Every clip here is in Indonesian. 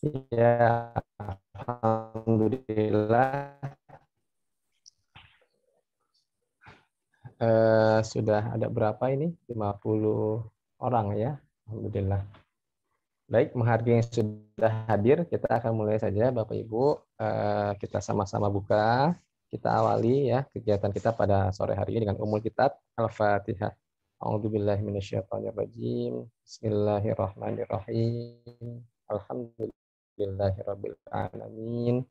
Ya, alhamdulillah sudah ada berapa ini? 50 orang ya. Alhamdulillah. Baik, menghargai yang sudah hadir, kita akan mulai saja Bapak Ibu. Kita sama-sama buka. Kita awali ya kegiatan kita pada sore hari ini dengan umul kitab Al-Fatihah. A'udzubillahi minasyaitonirrajim. Bismillahirrahmanirrahim. Alhamdulillahirabbil alamin.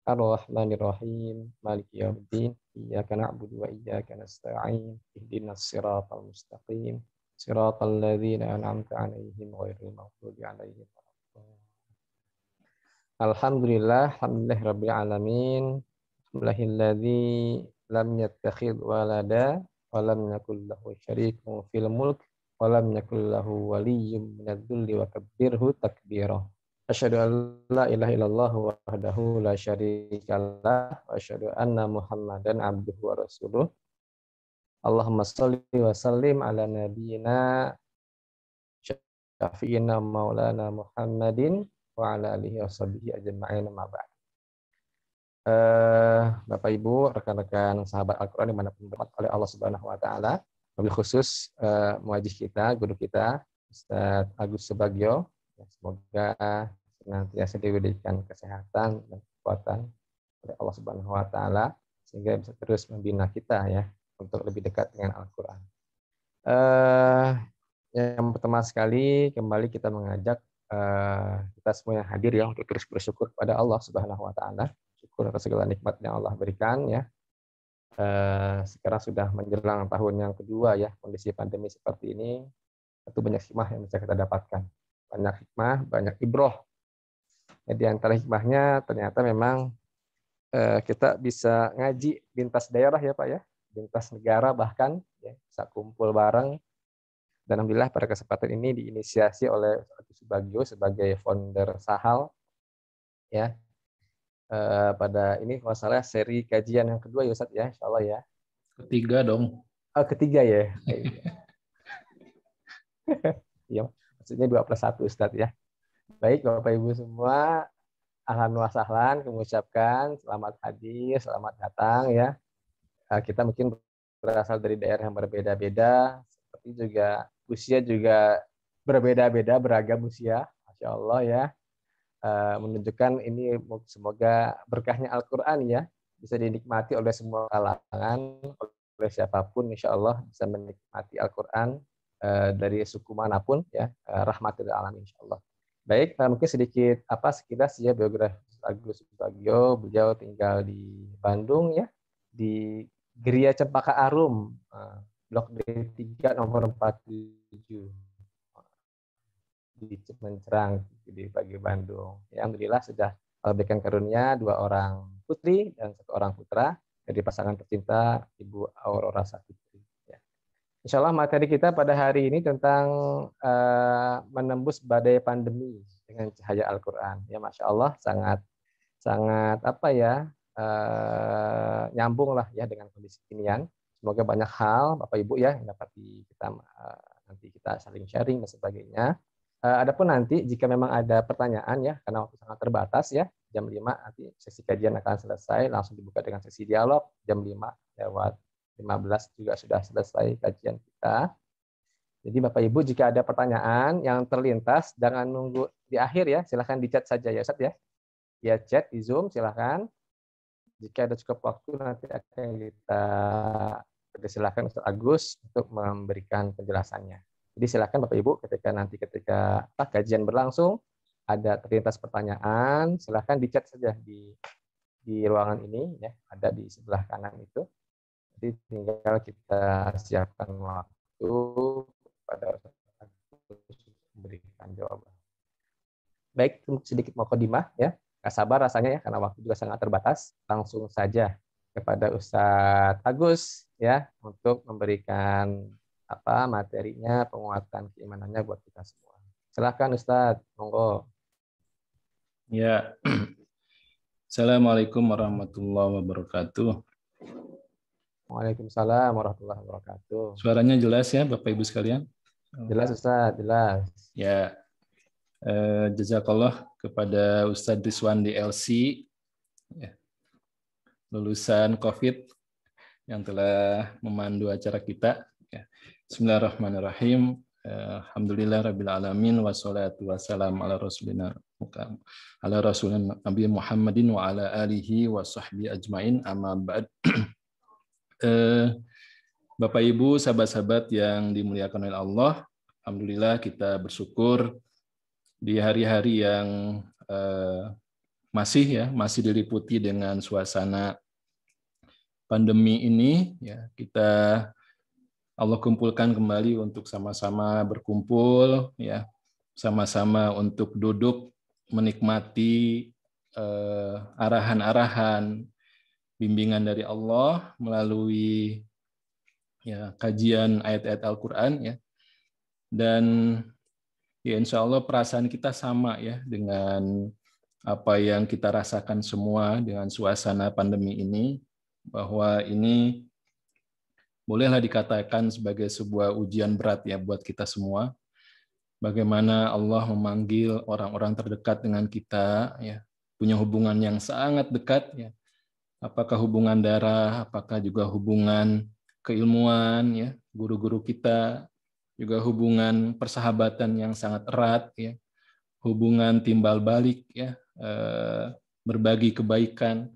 Ar-Rahmanir-Rahim. Maliki yaumiddin. Iyyaka na'budu wa iyyaka nasta'in. Ihdinas siratal mustaqim. Siratal ladzina an'amta 'alaihim ghairil maghdubi 'alaihim waladdallin. Alhamdulillah, alhamdulillahirabbil alamin. Alhamdulillahilladzi lam yattakhidh walada wa lam yakul lahu syarikun fil mulk wa lam yakul lahu waliyyun minadh-dhulli wa kabbirhu takbira. Asyhadu an la ilaha illallah wahdahu la syarikalah wa asyhadu anna Muhammadan abduhu wa rasuluh. Allahumma shalli wa sallim ala nabiyyina syafi'ina maulana Muhammadin wa ala alihi washabihi ajma'in ma ba'd. Bapak Ibu, rekan-rekan sahabat Al-Qur'an dimanapun berada oleh Allah Subhanahu wa taala, wabil khusus muajih kita, guru kita Ustaz Agus Subagio, semoga senantiasa diberikan kesehatan dan kekuatan oleh Allah Subhanahu wa taala sehingga bisa terus membina kita ya untuk lebih dekat dengan Al-Qur'an. Yang pertama sekali kembali kita mengajak kita semua yang hadir ya untuk terus bersyukur pada Allah Subhanahu wa taala. Syukur atas segala nikmat yang Allah berikan ya. Sekarang sudah menjelang tahun yang kedua ya, kondisi pandemi seperti ini tentu banyak hikmah yang bisa kita dapatkan. Banyak hikmah, banyak ibroh. Ya, di antara hikmahnya ternyata memang kita bisa ngaji lintas daerah ya Pak ya, lintas negara bahkan ya, bisa kumpul bareng. Dan alhamdulillah pada kesempatan ini diinisiasi oleh Agus Subagio sebagai founder Sahal ya. Pada ini kalau salah seri kajian yang kedua ya Ustaz ya, insyaallah ya. Ketiga dong. Ketiga ya. Iya, maksudnya 2+1 Ustaz ya. Baik Bapak Ibu semua, ahlan wa sahlan, kami ucapkan selamat hadir, selamat datang ya. Kita mungkin berasal dari daerah yang berbeda-beda, seperti juga usia juga berbeda-beda, beragam usia, Masya Allah ya. Menunjukkan ini semoga berkahnya Al-Quran ya, bisa dinikmati oleh semua kalangan, oleh siapapun, insya Allah bisa menikmati Al-Quran dari suku manapun ya, rahmatil alamin insya Allah. Baik, mungkin sedikit sekilas ya biografi Agus Subagio. Beliau tinggal di Bandung ya, di Geria Cempaka Arum, Blok D3 nomor 47 di Cimencerang di pagi Bandung. Ya, alhamdulillah sudah berikan karunia 2 orang putri dan 1 orang putra dari pasangan tercinta Ibu Aurora Sapitri. Ya. Insya Allah materi kita pada hari ini tentang menembus badai pandemi dengan cahaya Al-Quran. Ya, Masya Allah sangat nyambung lah ya dengan kondisi kekinian. Semoga banyak hal Bapak Ibu ya yang dapat nanti kita saling sharing dan sebagainya. Adapun nanti jika memang ada pertanyaan ya, karena waktu sangat terbatas ya, jam 5 nanti sesi kajian akan selesai, langsung dibuka dengan sesi dialog, jam 5 lewat 15 juga sudah selesai kajian kita. Jadi Bapak Ibu jika ada pertanyaan yang terlintas, jangan nunggu di akhir ya, silahkan di chat saja ya Ustaz ya. Ya chat di Zoom silahkan. Jika ada cukup waktu nanti akan kita persilahkan Ustaz Agus untuk memberikan penjelasannya. Jadi silakan Bapak Ibu ketika kajian berlangsung ada terlintas pertanyaan, silakan di chat saja di ruangan ini ya, ada di sebelah kanan itu. Jadi tinggal kita siapkan waktu pada memberikan jawaban. Baik, sedikit mukadimah ya. Nggak sabar rasanya ya karena waktu juga sangat terbatas. Langsung saja kepada Ustadz Agus ya untuk memberikan materinya, penguatan keimanannya buat kita semua. Silakan Ustadz, monggo. Ya. Assalamualaikum warahmatullahi wabarakatuh. Waalaikumsalam warahmatullahi wabarakatuh. Suaranya jelas ya Bapak Ibu sekalian? Jelas Ustadz, jelas. Ya. Jazakallah kepada Ustadz Rizwan di LC, ya, lulusan COVID yang telah memandu acara kita. Ya. Bismillahirrahmanirrahim. Alhamdulillah rabbil alamin wassalatu wassalamu ala rasulina Nabi Muhammadin wa ala alihi wa sahbihi ajmain, amma ba'd. Bapak Ibu, sahabat-sahabat yang dimuliakan oleh Allah, alhamdulillah kita bersyukur di hari-hari yang masih diliputi dengan suasana pandemi ini, ya, kita Allah kumpulkan kembali untuk sama-sama berkumpul, ya, sama-sama untuk duduk menikmati arahan-arahan bimbingan dari Allah melalui, ya, kajian ayat-ayat Al-Quran, ya, dan ya insya Allah perasaan kita sama, ya, dengan apa yang kita rasakan semua dengan suasana pandemi ini, bahwa ini bolehlah dikatakan sebagai sebuah ujian berat, ya, buat kita semua. Bagaimana Allah memanggil orang-orang terdekat dengan kita, ya, punya hubungan yang sangat dekat, ya. Apakah hubungan darah, apakah juga hubungan keilmuan, ya, guru-guru kita, juga hubungan persahabatan yang sangat erat, ya, hubungan timbal balik, ya, berbagi kebaikan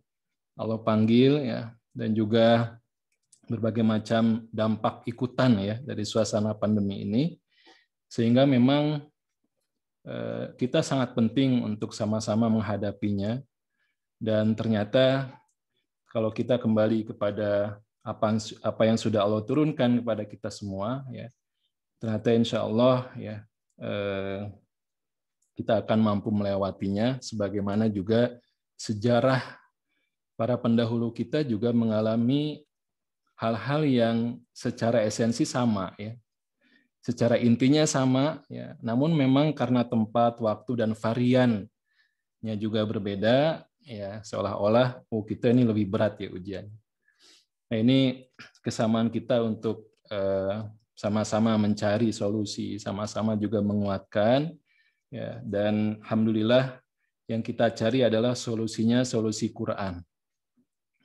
Allah panggil, ya, dan juga berbagai macam dampak ikutan, ya, dari suasana pandemi ini, sehingga memang kita sangat penting untuk sama-sama menghadapinya. Dan ternyata kalau kita kembali kepada apa yang sudah Allah turunkan kepada kita semua, ya, ternyata insya Allah, ya, kita akan mampu melewatinya, sebagaimana juga sejarah para pendahulu kita juga mengalami hal-hal yang secara esensi sama, ya, secara intinya sama, ya, namun memang karena tempat, waktu, dan variannya juga berbeda, ya, seolah-olah kita ini lebih berat, ya, ujian. Nah, ini kesamaan kita untuk sama-sama mencari solusi, sama-sama juga menguatkan, ya, dan alhamdulillah yang kita cari adalah solusinya solusi Quran.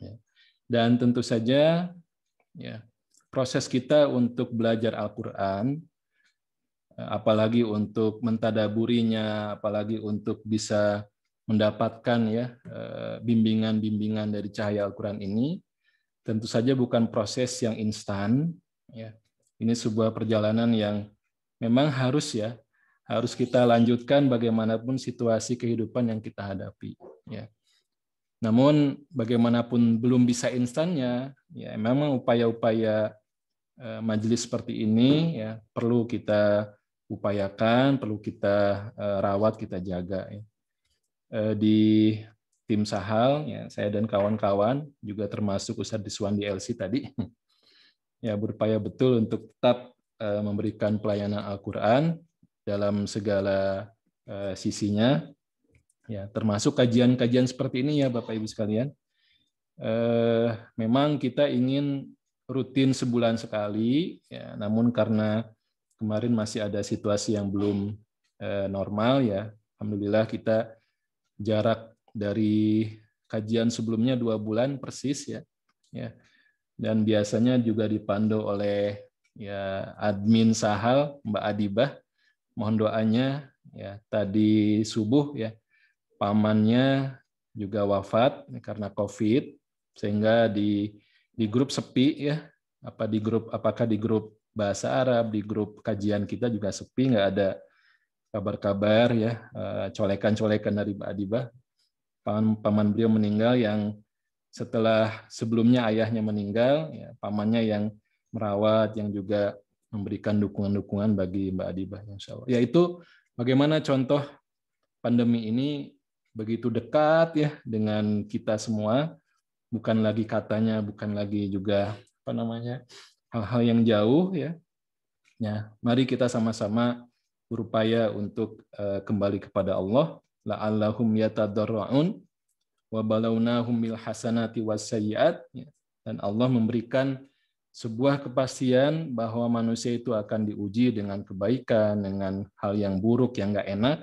Ya. Dan tentu saja, ya, proses kita untuk belajar Al-Quran, apalagi untuk mentadaburinya, apalagi untuk bisa mendapatkan, ya, bimbingan-bimbingan dari cahaya Al-Quran ini, tentu saja bukan proses yang instan, ya. Ini sebuah perjalanan yang memang harus kita lanjutkan bagaimanapun situasi kehidupan yang kita hadapi, ya. Namun bagaimanapun belum bisa instannya, ya, memang upaya-upaya majelis seperti ini, ya, perlu kita upayakan, perlu kita rawat, kita jaga, ya. Di tim Sahal, ya, saya dan kawan-kawan juga termasuk Ustadz Rizwan di LC tadi, ya, berupaya betul untuk tetap memberikan pelayanan Al-Quran dalam segala sisinya, ya, termasuk kajian-kajian seperti ini, ya, Bapak Ibu sekalian. Memang kita ingin rutin sebulan sekali, ya, namun karena kemarin masih ada situasi yang belum normal, ya, alhamdulillah kita jarak dari kajian sebelumnya 2 bulan persis, ya, ya, dan biasanya juga dipandu oleh, ya, admin Sahal Mbak Adibah. Mohon doanya, ya, tadi subuh, ya, pamannya juga wafat karena COVID, sehingga di grup sepi, ya, apakah di grup bahasa Arab, di grup kajian kita juga sepi, nggak ada kabar-kabar, ya, colekan-colekan dari Mbak Adibah. Paman beliau meninggal yang setelah sebelumnya ayahnya meninggal, ya, pamannya yang merawat, yang juga memberikan dukungan-dukungan bagi Mbak Adibah, insya Allah. Yaitu bagaimana contoh pandemi ini begitu dekat, ya, dengan kita semua, bukan lagi katanya, bukan lagi juga hal-hal yang jauh, ya. Ya, mari kita sama-sama berupaya untuk kembali kepada Allah. La'allahum yatadarra'un wa balawnahum bil hasanati wasayyi'at, ya. Dan Allah memberikan sebuah kepastian bahwa manusia itu akan diuji dengan kebaikan, dengan hal yang buruk, yang nggak enak,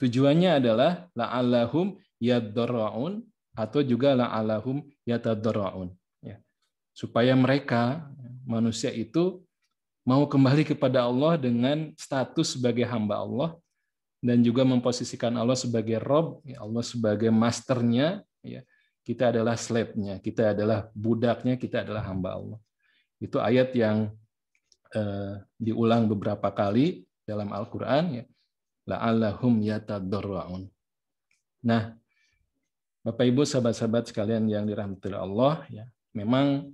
Tujuannya adalah la'allahum yadarraun atau juga la'allahum yatadarraun. Ya. Supaya mereka, manusia itu, mau kembali kepada Allah dengan status sebagai hamba Allah dan juga memposisikan Allah sebagai Rob, ya, Allah sebagai masternya, ya. Kita adalah slave-nya, kita adalah budaknya, kita adalah hamba Allah. Itu ayat yang diulang beberapa kali dalam Al-Quran, ya. La'allahum yatadarraun. Nah, Bapak Ibu sahabat-sahabat sekalian yang dirahmati Allah, ya, memang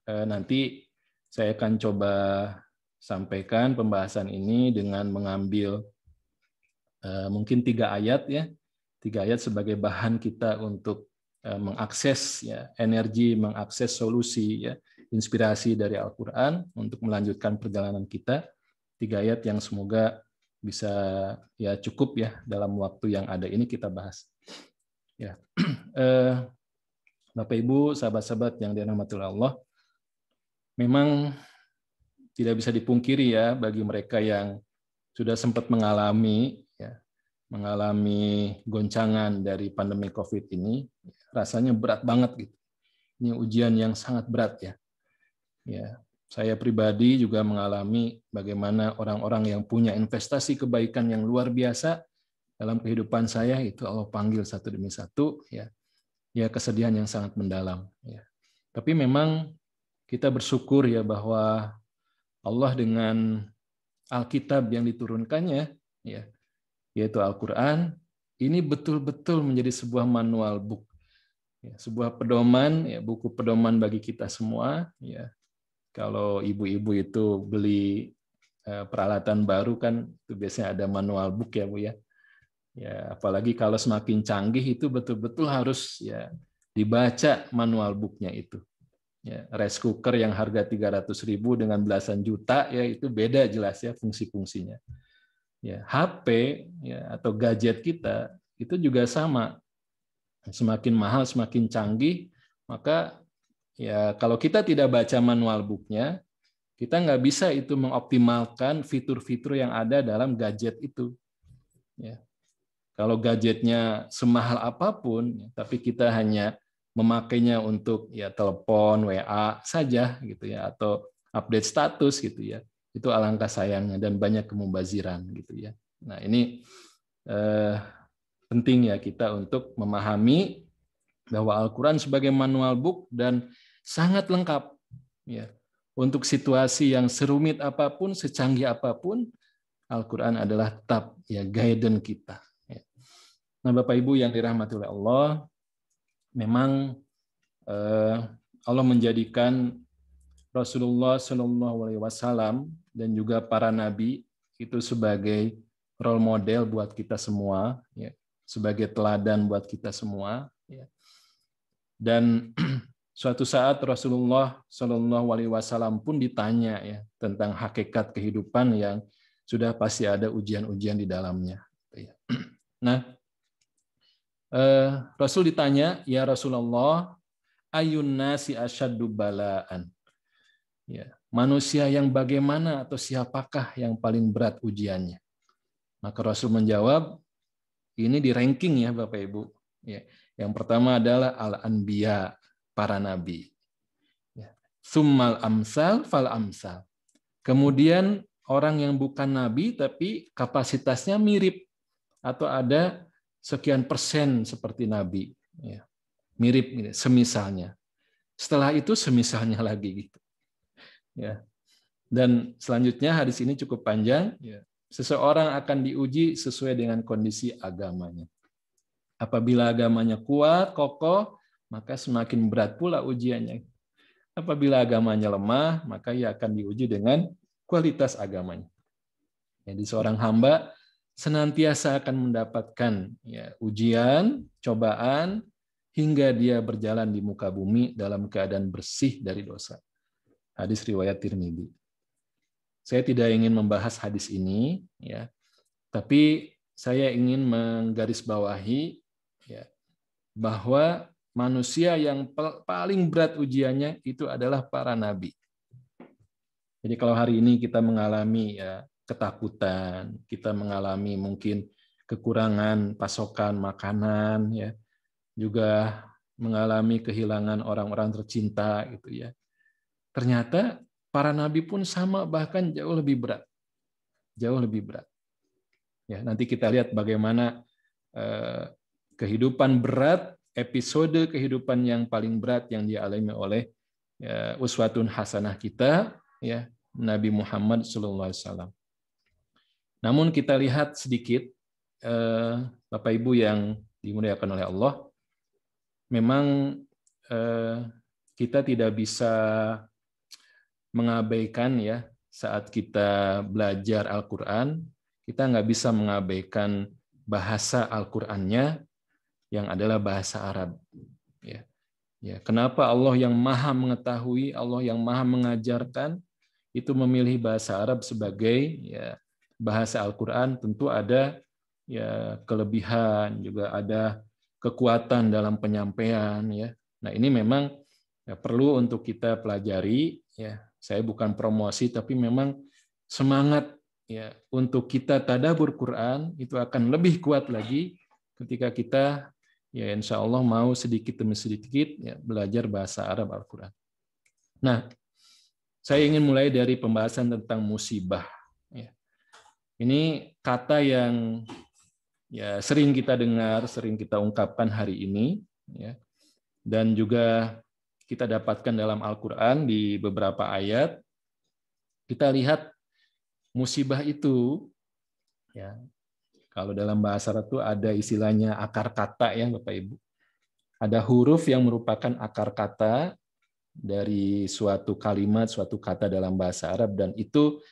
nanti saya akan coba sampaikan pembahasan ini dengan mengambil mungkin 3 ayat, ya, 3 ayat sebagai bahan kita untuk mengakses, ya, energi, mengakses solusi, ya, inspirasi dari Al-Quran untuk melanjutkan perjalanan kita. 3 ayat yang semoga bisa, ya, cukup, ya, dalam waktu yang ada ini kita bahas. Ya, Bapak Ibu, sahabat-sahabat yang dirahmati Allah, memang tidak bisa dipungkiri, ya, bagi mereka yang sudah sempat mengalami, ya, mengalami goncangan dari pandemi COVID ini, rasanya berat banget gitu. Ini ujian yang sangat berat, ya. Ya, saya pribadi juga mengalami bagaimana orang-orang yang punya investasi kebaikan yang luar biasa dalam kehidupan saya itu Allah panggil satu demi satu, ya. Ya, kesedihan yang sangat mendalam, ya. Tapi memang kita bersyukur, ya, bahwa Allah dengan Alkitab yang diturunkannya, ya, yaitu Al-Quran, ini betul-betul menjadi sebuah manual book, ya, sebuah pedoman, ya, buku pedoman bagi kita semua, ya. Kalau ibu-ibu itu beli peralatan baru kan itu biasanya ada manual book, ya Bu, ya. Ya, apalagi kalau semakin canggih itu betul-betul harus, ya, dibaca manual booknya itu. Ya, rice cooker yang harga 300.000 dengan belasan juta, ya, itu beda jelas, ya, fungsi-fungsinya. Ya, HP, ya, atau gadget kita itu juga sama. Semakin mahal, semakin canggih, maka, ya, kalau kita tidak baca manual booknya, kita nggak bisa itu mengoptimalkan fitur-fitur yang ada dalam gadget itu. Ya. Kalau gadgetnya semahal apapun, tapi kita hanya memakainya untuk, ya, telepon, WA saja gitu, ya, atau update status gitu, ya, itu alangkah sayangnya dan banyak kemubaziran gitu, ya. Nah, ini penting, ya, kita untuk memahami bahwa Al-Quran sebagai manual book dan sangat lengkap, ya, untuk situasi yang serumit apapun, secanggih apapun, Al-Quran adalah tetap, ya, guidance kita. Ya. Nah, Bapak Ibu yang dirahmati oleh Allah, memang Allah menjadikan Rasulullah SAW dan juga para nabi itu sebagai role model buat kita semua, ya, sebagai teladan buat kita semua, ya. Dan suatu saat Rasulullah SAW pun ditanya, ya, tentang hakikat kehidupan yang sudah pasti ada ujian-ujian di dalamnya. Nah, Rasul ditanya, ya Rasulullah, ayun nasi asyaddu balaan. Ya, manusia yang bagaimana atau siapakah yang paling berat ujiannya? Maka Rasul menjawab, ini di ranking, ya Bapak Ibu. Ya, yang pertama adalah al-anbiya, para nabi. Ya. Summal amsal fal amsal. Kemudian orang yang bukan nabi tapi kapasitasnya mirip atau ada sekian persen seperti nabi, ya. Mirip, semisalnya. Setelah itu semisalnya lagi gitu. Ya. Dan selanjutnya hadis ini cukup panjang, ya. Seseorang akan diuji sesuai dengan kondisi agamanya. Apabila agamanya kuat, kokoh, maka semakin berat pula ujiannya. Apabila agamanya lemah, maka ia akan diuji dengan kualitas agamanya. Jadi seorang hamba senantiasa akan mendapatkan, ya, ujian, cobaan, hingga dia berjalan di muka bumi dalam keadaan bersih dari dosa. Hadis riwayat Tirmidzi. Saya tidak ingin membahas hadis ini, ya, tapi saya ingin menggarisbawahi, ya, bahwa manusia yang paling berat ujiannya itu adalah para nabi. Jadi kalau hari ini kita mengalami, ya, ketakutan, kita mengalami mungkin kekurangan pasokan makanan, ya, juga mengalami kehilangan orang-orang tercinta, gitu ya. Ternyata para nabi pun sama, bahkan jauh lebih berat, jauh lebih berat. Ya, nanti kita lihat bagaimana kehidupan berat, episode kehidupan yang paling berat yang dialami oleh uswatun hasanah kita, ya, Nabi Muhammad SAW. Namun kita lihat sedikit, Bapak Ibu yang dimuliakan oleh Allah, memang kita tidak bisa mengabaikan, ya, saat kita belajar Al-Quran, kita nggak bisa mengabaikan bahasa Al-Qur'annya yang adalah bahasa Arab. Ya. Ya, kenapa Allah yang maha mengetahui, Allah yang maha mengajarkan, itu memilih bahasa Arab sebagai, ya, bahasa Al-Quran? Tentu ada, ya, kelebihan, juga ada kekuatan dalam penyampaian. Ya. Nah, ini memang, ya, perlu untuk kita pelajari. Ya. Saya bukan promosi, tapi memang semangat, ya, untuk kita tadabbur Quran itu akan lebih kuat lagi ketika kita, ya, insya Allah mau sedikit demi sedikit, ya, belajar bahasa Arab Al-Quran. Nah, saya ingin mulai dari pembahasan tentang musibah. Ya. Ini kata yang, ya, sering kita dengar, sering kita ungkapkan hari ini, ya, dan juga kita dapatkan dalam Al-Quran di beberapa ayat. Kita lihat musibah itu, ya, kalau dalam bahasa Arab itu ada istilahnya akar kata, ya, Bapak Ibu. Ada huruf yang merupakan akar kata dari suatu kalimat, suatu kata dalam bahasa Arab, dan itu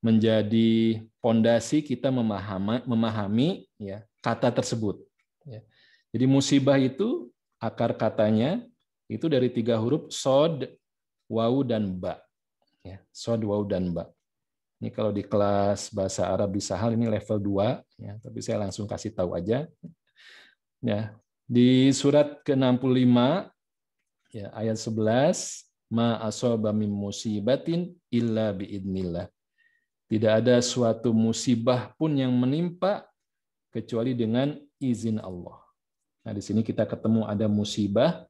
menjadi pondasi kita memahami, ya, kata tersebut. Ya. Jadi musibah itu akar katanya itu dari 3 huruf, sod, waw, dan ba. Ya, sod, waw, dan ba. Ini kalau di kelas bahasa Arab di Sahal ini level 2, ya, tapi saya langsung kasih tahu aja. Ya, di surat ke-65, ya, ayat 11, ma asaba min musibatin illa biidznillah. Tidak ada suatu musibah pun yang menimpa kecuali dengan izin Allah. Nah, di sini kita ketemu ada musibah,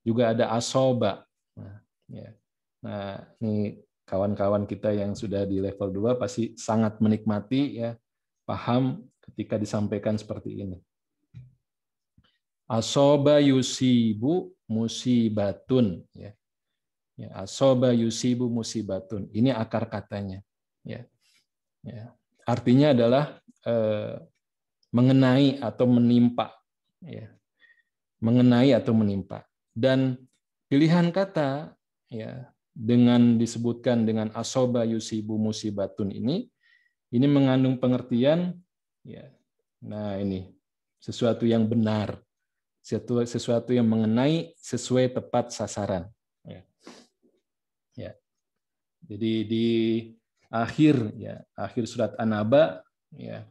juga ada asoba. Nah, ya. Nah, ini kawan-kawan kita yang sudah di level 2 pasti sangat menikmati, ya, paham ketika disampaikan seperti ini. Asoba yusibu musibatun, ya. Ya, asoba yusibu musibatun. Ini akar katanya, ya. Ya. Artinya adalah mengenai atau menimpa, ya. Mengenai atau menimpa. Dan pilihan kata, ya, dengan disebutkan dengan asoba yusibu musibatun ini mengandung pengertian, ya. Nah, ini sesuatu yang benar, sesuatu yang mengenai sesuai tepat sasaran. Ya. Ya. Jadi di akhir, ya, akhir surat An-Naba, ya,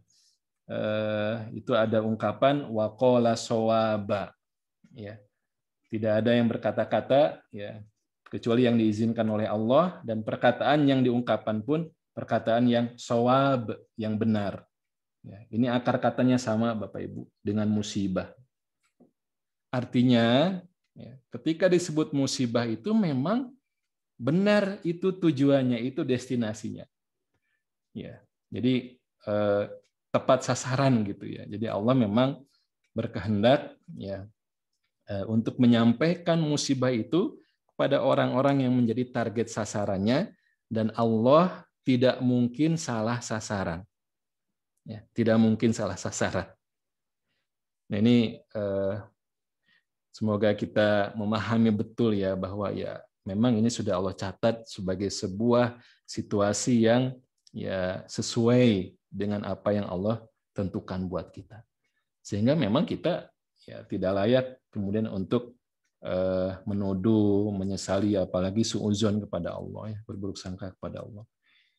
itu ada ungkapan waqala shawaba. Ya. Tidak ada yang berkata-kata, ya, kecuali yang diizinkan oleh Allah, dan perkataan yang diungkapkan pun perkataan yang shawab, yang benar. Ya, ini akar katanya sama, Bapak Ibu, dengan musibah. Artinya, ya, ketika disebut musibah itu memang benar, itu tujuannya, itu destinasinya. Ya, jadi tepat sasaran, gitu ya. Jadi Allah memang berkehendak, ya, untuk menyampaikan musibah itu kepada orang-orang yang menjadi target sasarannya, dan Allah tidak mungkin salah sasaran. Ya, tidak mungkin salah sasaran. Nah, ini semoga kita memahami betul, ya, bahwa, ya, memang ini sudah Allah catat sebagai sebuah situasi yang, ya, sesuai dengan apa yang Allah tentukan buat kita. Sehingga memang kita, ya, tidak layak kemudian untuk menuduh, menyesali, apalagi suudzon kepada Allah, ya, berburuk sangka kepada Allah.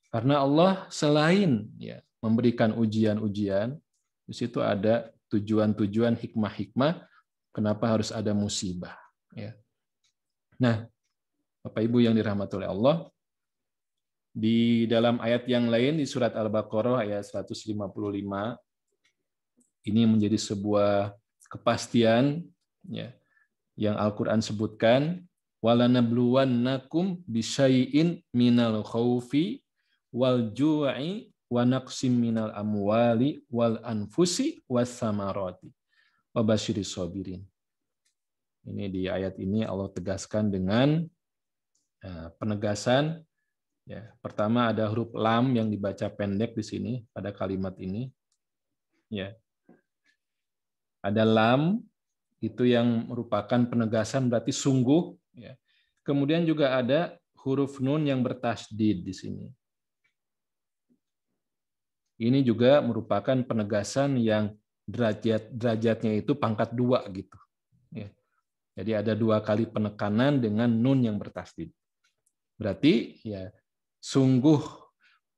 Karena Allah selain, ya, memberikan ujian-ujian, di situ ada tujuan-tujuan, hikmah-hikmah kenapa harus ada musibah. Ya. Nah, Bapak Ibu yang dirahmati oleh Allah, di dalam ayat yang lain di surat Al-Baqarah ayat 155, Ini menjadi sebuah kepastian ya, yang Al-Qur'an sebutkan, walanabluwannakum bisyai'in minal khaufi wal ju'i wa naqsim minal amwali wal anfusi was samarati wa basyiris sabirin. Ini di ayat ini Allah tegaskan dengan penegasan. Ya, pertama ada huruf lam yang dibaca pendek di sini pada kalimat ini. Ya. Ada lam itu yang merupakan penegasan berarti sungguh. Ya. Kemudian juga ada huruf nun yang bertasdid di sini. Ini juga merupakan penegasan yang derajatnya itu pangkat 2 gitu. Ya. Jadi ada 2 kali penekanan dengan nun yang bertasdid. Berarti ya sungguh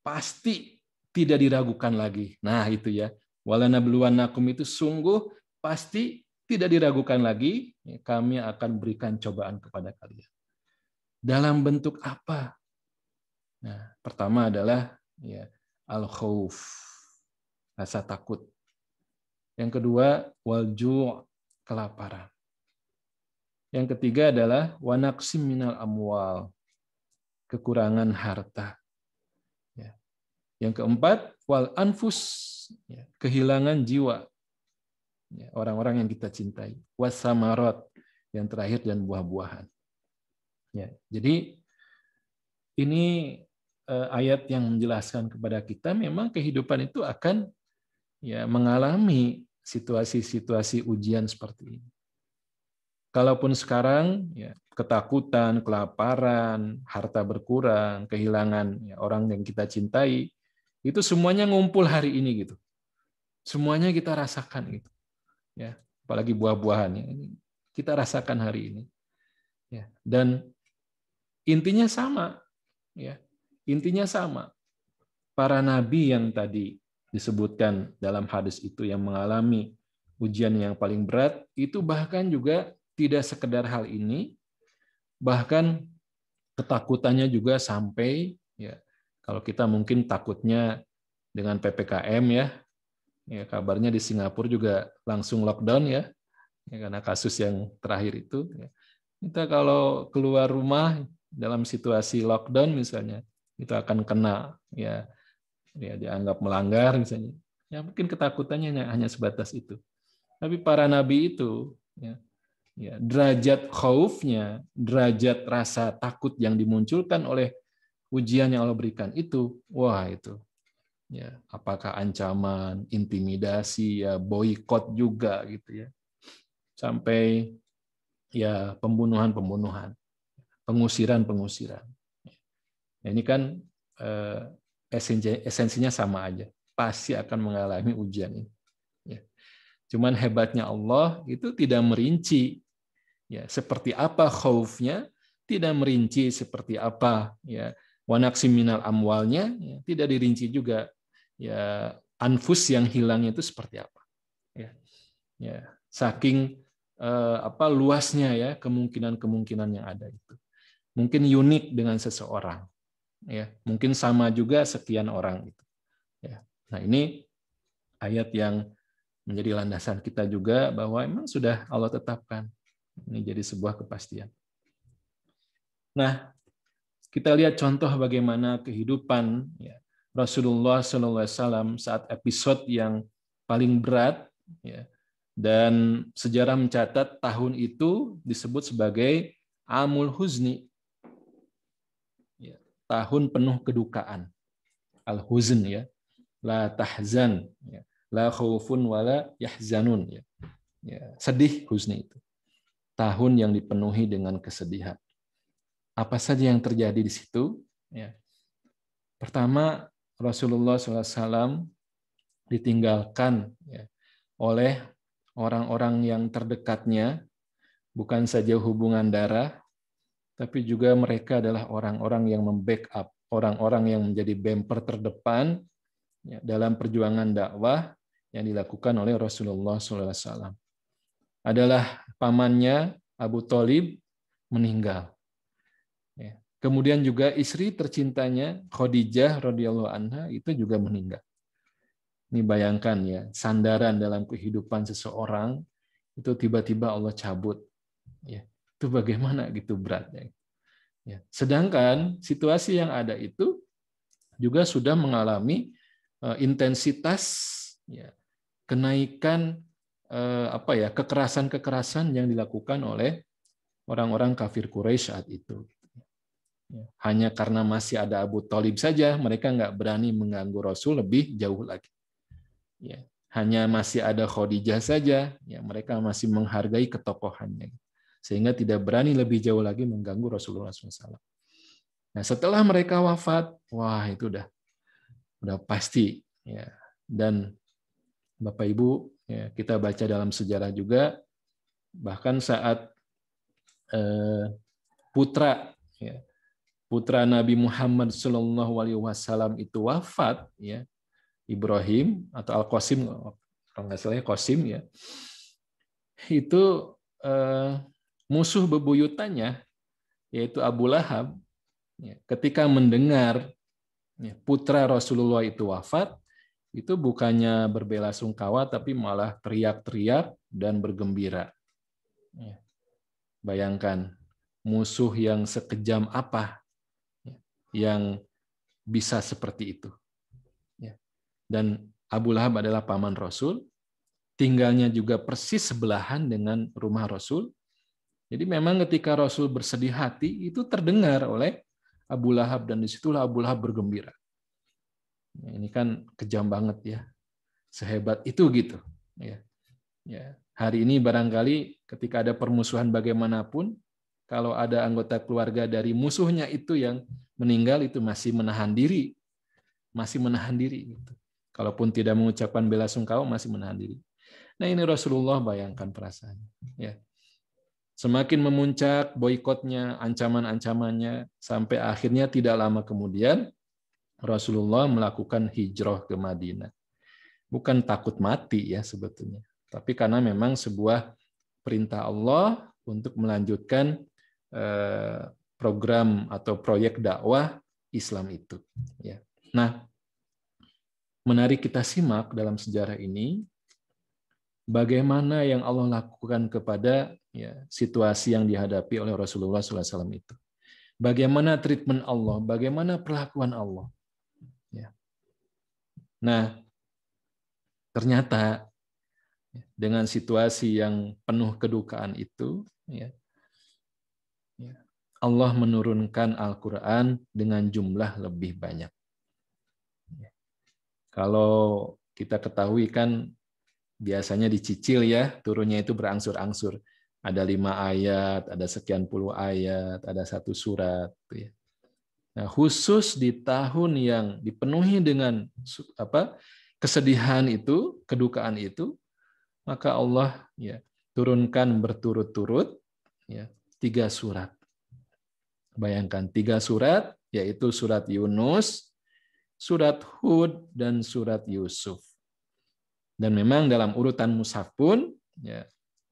pasti tidak diragukan lagi. Nah, itu ya. Walanabluwannakum itu sungguh pasti tidak diragukan lagi, kami akan berikan cobaan kepada kalian. Dalam bentuk apa? Nah, pertama adalah ya al-khauf, rasa takut. Yang kedua, wal-ju', kelaparan. Yang ketiga adalah wa naqsim minal amwal, kekurangan harta. Ya. Yang keempat, wal anfus, ya, kehilangan jiwa. Ya, orang-orang yang kita cintai. Was samarat, yang terakhir, dan buah-buahan. Ya, jadi ini ayat yang menjelaskan kepada kita memang kehidupan itu akan ya mengalami situasi-situasi ujian seperti ini. Kalaupun sekarang ya, ketakutan, kelaparan, harta berkurang, kehilangan ya, orang yang kita cintai, itu semuanya ngumpul hari ini gitu. Semuanya kita rasakan gitu. Ya, apalagi buah-buahannya ini kita rasakan hari ini. Ya, dan intinya sama, ya. Intinya sama. Para nabi yang tadi disebutkan dalam hadis itu yang mengalami ujian yang paling berat, itu bahkan juga tidak sekedar hal ini, bahkan ketakutannya juga sampai ya kalau kita mungkin takutnya dengan PPKM ya kabarnya di Singapura juga langsung lockdown ya karena kasus yang terakhir itu. Ya. Kita kalau keluar rumah dalam situasi lockdown misalnya, itu akan kena ya dianggap melanggar misalnya. Ya mungkin ketakutannya hanya sebatas itu. Tapi para nabi itu ya, derajat khaufnya, derajat rasa takut yang dimunculkan oleh ujian yang Allah berikan itu, wah itu. Ya, apakah ancaman, intimidasi, ya boikot juga gitu ya. Sampai ya pembunuhan-pembunuhan, pengusiran-pengusiran. Ya, ini kan esensinya sama aja. Pasti akan mengalami ujian ini. Ya. Cuman hebatnya Allah itu tidak merinci ya seperti apa khaufnya, tidak merinci seperti apa ya wanaqsim minal amwalnya, ya, tidak dirinci juga ya anfus yang hilangnya itu seperti apa. Ya, saking luasnya ya kemungkinan-kemungkinan yang ada itu. Mungkin unik dengan seseorang, ya mungkin sama juga sekian orang itu. Ya. Nah ini ayat yang menjadi landasan kita juga bahwa memang sudah Allah tetapkan. Ini jadi sebuah kepastian. Nah, kita lihat contoh bagaimana kehidupan ya, Rasulullah SAW saat episode yang paling berat, ya, dan sejarah mencatat tahun itu disebut sebagai Amul Huzni, ya, tahun penuh kedukaan. Al-Huzn, ya, la tahzan, ya, la khaufun wala yahzanun, ya. Ya, sedih huzni itu. Tahun yang dipenuhi dengan kesedihan. Apa saja yang terjadi di situ? Ya. Pertama, Rasulullah SAW ditinggalkan ya, oleh orang-orang yang terdekatnya, bukan saja hubungan darah, tapi juga mereka adalah orang-orang yang membackup, orang-orang yang menjadi bemper terdepan ya, dalam perjuangan dakwah yang dilakukan oleh Rasulullah SAW. Adalah pamannya Abu Thalib meninggal. Ya. Kemudian juga istri tercintanya Khadijah radhiyallahu anha itu juga meninggal. Ini bayangkan ya, sandaran dalam kehidupan seseorang itu tiba-tiba Allah cabut. Ya, itu bagaimana gitu beratnya. Ya. Sedangkan situasi yang ada itu juga sudah mengalami intensitas ya, kenaikan kekerasan-kekerasan yang dilakukan oleh orang-orang kafir Quraisy saat itu. Hanya karena masih ada Abu Thalib saja, mereka nggak berani mengganggu Rasul lebih jauh lagi. Ya, hanya masih ada Khadijah saja, ya mereka masih menghargai ketokohannya, sehingga tidak berani lebih jauh lagi mengganggu Rasulullah SAW. Nah, setelah mereka wafat, wah itu udah pasti, ya. Dan Bapak Ibu, ya, kita baca dalam sejarah juga, bahkan saat putra Nabi Muhammad SAW itu wafat, ya, Ibrahim atau Al-Qasim, kalau nggak salah Qasim ya, itu musuh bebuyutannya yaitu Abu Lahab, ya, ketika mendengar ya, putra Rasulullah itu wafat, itu bukannya berbelasungkawa tapi malah teriak-teriak dan bergembira. Ya. Bayangkan musuh yang sekejam apa yang bisa seperti itu. Dan Abu Lahab adalah paman Rasul, tinggalnya juga persis sebelahan dengan rumah Rasul. Jadi memang ketika Rasul bersedih hati, itu terdengar oleh Abu Lahab, dan disitulah Abu Lahab bergembira. Ini kan kejam banget ya, sehebat itu gitu. Ya. Hari ini barangkali ketika ada permusuhan bagaimanapun, kalau ada anggota keluarga dari musuhnya itu yang meninggal, itu masih menahan diri. Gitu. Kalaupun tidak mengucapkan belasungkawa, masih menahan diri. Nah ini Rasulullah, bayangkan perasaannya. Ya. Semakin memuncak boikotnya, ancaman-ancamannya, sampai akhirnya tidak lama kemudian Rasulullah melakukan hijrah ke Madinah. Bukan takut mati ya sebetulnya, tapi karena memang sebuah perintah Allah untuk melanjutkan program atau proyek dakwah Islam itu. Ya. Nah, menarik kita simak dalam sejarah ini bagaimana yang Allah lakukan kepada situasi yang dihadapi oleh Rasulullah SAW itu. Bagaimana treatment Allah, bagaimana perlakuan Allah. Ya. Nah, ternyata dengan situasi yang penuh kedukaan itu, Allah menurunkan Al-Quran dengan jumlah lebih banyak. Kalau kita ketahui kan biasanya dicicil ya, turunnya itu berangsur-angsur. Ada 5 ayat, ada sekian puluh ayat, ada 1 surat. Nah, khusus di tahun yang dipenuhi dengan kesedihan itu, kedukaan itu, maka Allah turunkan berturut-turut 3 surat. Bayangkan 3 surat, yaitu surat Yunus, surat Hud, dan surat Yusuf. Dan memang dalam urutan mushaf pun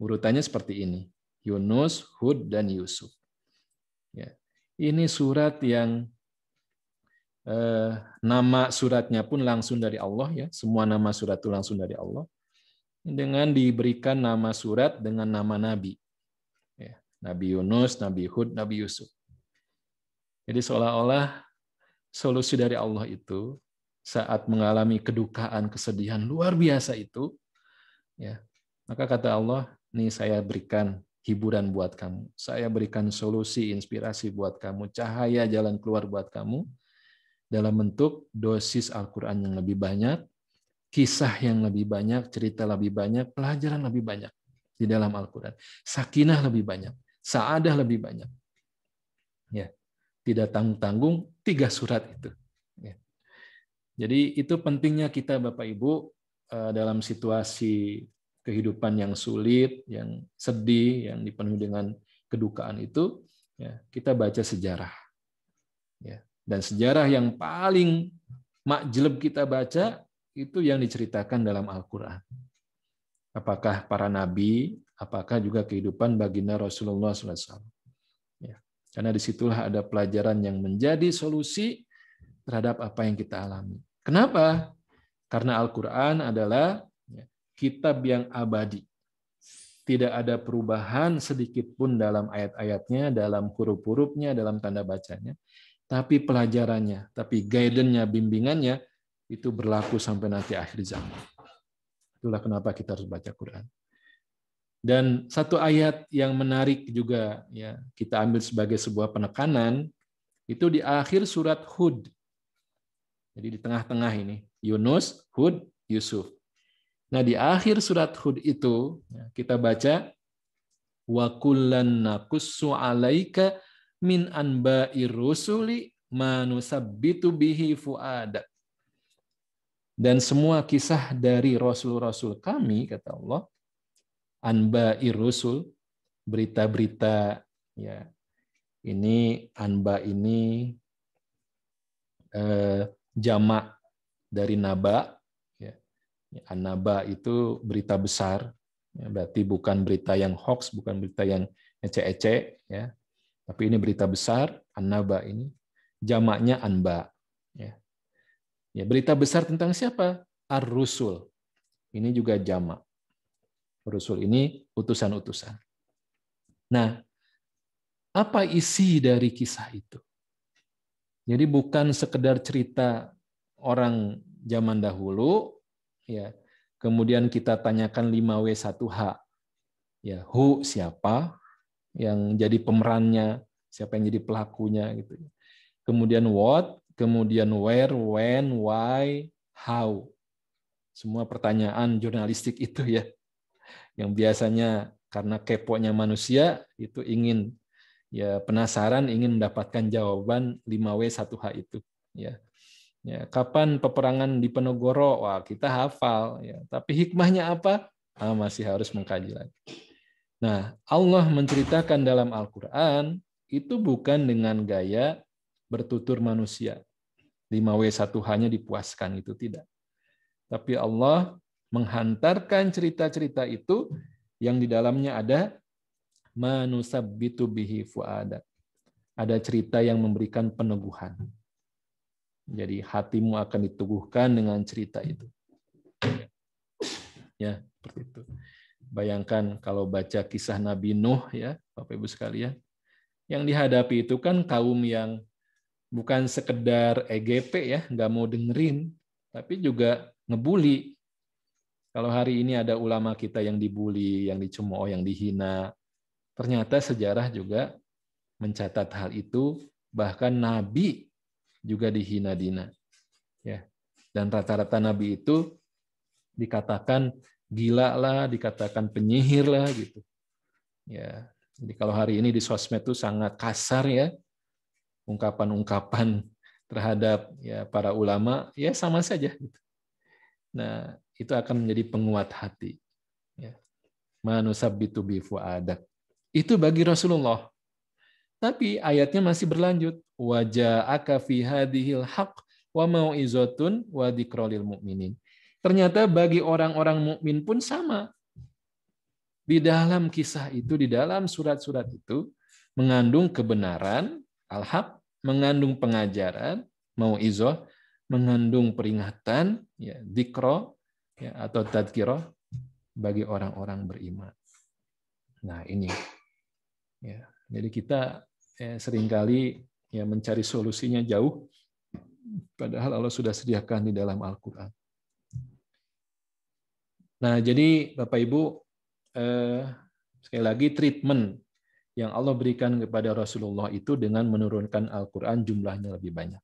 urutannya seperti ini. Yunus, Hud, dan Yusuf. Ini surat yang nama suratnya pun langsung dari Allah ya. Semua nama surat itu langsung dari Allah. Dengan diberikan nama surat dengan nama nabi. Nabi Yunus, Nabi Hud, Nabi Yusuf. Jadi seolah-olah solusi dari Allah itu saat mengalami kedukaan, kesedihan luar biasa itu, maka kata Allah, nih saya berikan hiburan buat kamu, saya berikan solusi, inspirasi buat kamu, cahaya jalan keluar buat kamu, dalam bentuk dosis Al-Quran yang lebih banyak, kisah yang lebih banyak, cerita lebih banyak, pelajaran lebih banyak di dalam Al-Quran, sakinah lebih banyak, sa'adah lebih banyak. Tidak tanggung-tanggung 3 surat itu. Jadi itu pentingnya kita Bapak Ibu dalam situasi kehidupan yang sulit, yang sedih, yang dipenuhi dengan kedukaan itu, kita baca sejarah. Dan sejarah yang paling makjleb kita baca itu yang diceritakan dalam Al-Quran. Apakah para nabi, apakah juga kehidupan baginda Rasulullah SAW. Karena disitulah ada pelajaran yang menjadi solusi terhadap apa yang kita alami. Kenapa? Karena Al-Quran adalah kitab yang abadi. Tidak ada perubahan sedikit pun dalam ayat-ayatnya, dalam huruf-hurufnya, dalam tanda bacanya. Tapi pelajarannya, tapi guidance-nya, bimbingannya, itu berlaku sampai nanti akhir zaman. Itulah kenapa kita harus baca Quran. Dan satu ayat yang menarik juga ya kita ambil sebagai sebuah penekanan, itu di akhir surat Hud. Jadi di tengah-tengah ini, Yunus, Hud, Yusuf. Nah, di akhir surat Hud itu kita baca wa kullan naqussu 'alaika min anba'ir rusuli ma nusabbitu bihi fuadak. Dan semua kisah dari rasul-rasul kami, kata Allah, anba'ir rusul, berita-berita ya. Ini anba ini jamak dari naba. An-naba itu berita besar, ya, berarti bukan berita yang hoax, bukan berita yang ecek-ecek, ya, tapi ini berita besar. An-naba ini jamaknya anba. Ya. Ya, berita besar tentang siapa? Ar-rusul. Ini juga jamak. Rusul ini utusan-utusan. Nah, apa isi dari kisah itu? Jadi bukan sekedar cerita orang zaman dahulu, ya. Kemudian kita tanyakan 5W1H. Ya, who siapa yang jadi pemerannya, siapa yang jadi pelakunya gitu. Kemudian what, kemudian where, when, why, how. Semua pertanyaan jurnalistik itu ya. Yang biasanya karena keponya manusia itu ingin ya penasaran, ingin mendapatkan jawaban 5W1H itu ya. Ya, kapan peperangan di Penogoro? Wah, kita hafal ya. Tapi hikmahnya apa? Masih harus mengkaji lagi. Nah, Allah menceritakan dalam Al-Qur'an itu bukan dengan gaya bertutur manusia. 5W1H-nya dipuaskan, itu tidak. Tapi Allah menghantarkan cerita-cerita itu yang di dalamnya ada manusabbitu bihi fuadak. Ada cerita yang memberikan peneguhan. Jadi hatimu akan diteguhkan dengan cerita itu. Ya, seperti itu. Bayangkan kalau baca kisah Nabi Nuh ya, Bapak Ibu sekalian. Yang dihadapi itu kan kaum yang bukan sekedar EGP ya, nggak mau dengerin, tapi juga ngebully. Kalau hari ini ada ulama kita yang dibully, yang dicemooh, yang dihina, ternyata sejarah juga mencatat hal itu, bahkan Nabi juga dihina-dina. Ya. Dan rata-rata Nabi itu dikatakan gila lah, dikatakan penyihir lah gitu. Ya. Jadi kalau hari ini di sosmed itu sangat kasar ya, ungkapan-ungkapan terhadap ya para ulama ya sama saja gitu. Nah, itu akan menjadi penguat hati. Ya. Manusabbitu bi fuadak. Itu bagi Rasulullah. Tapi ayatnya masih berlanjut. Wa ja'aka fi hadhil haqq wa mau'izatun wa dzikrul lil mu'minin. Ternyata bagi orang-orang mukmin pun sama. Di dalam kisah itu, di dalam surat-surat itu mengandung kebenaran, al-haq, mengandung pengajaran, mau'izah, mengandung peringatan, ya, dzikra ya, atau tadzkirah bagi orang-orang beriman. Nah, ini ya. Jadi kita seringkali ya mencari solusinya jauh, padahal Allah sudah sediakan di dalam Al-Quran. Nah, jadi Bapak Ibu, sekali lagi treatment yang Allah berikan kepada Rasulullah itu dengan menurunkan Al-Quran jumlahnya lebih banyak.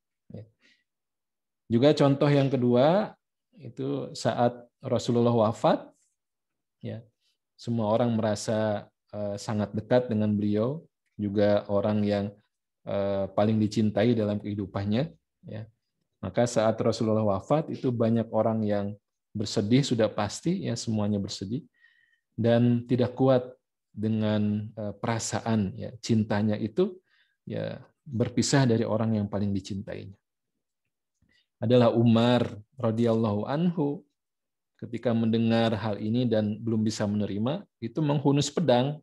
Juga contoh yang kedua, itu saat Rasulullah wafat, ya, semua orang merasa sangat dekat dengan beliau, juga orang yang paling dicintai dalam kehidupannya. Ya. Maka saat Rasulullah wafat itu banyak orang yang bersedih, sudah pasti ya semuanya bersedih, dan tidak kuat dengan perasaan ya cintanya itu ya berpisah dari orang yang paling dicintainya. Adalah Umar radhiyallahu anhu. Ketika mendengar hal ini dan belum bisa menerima, itu menghunus pedang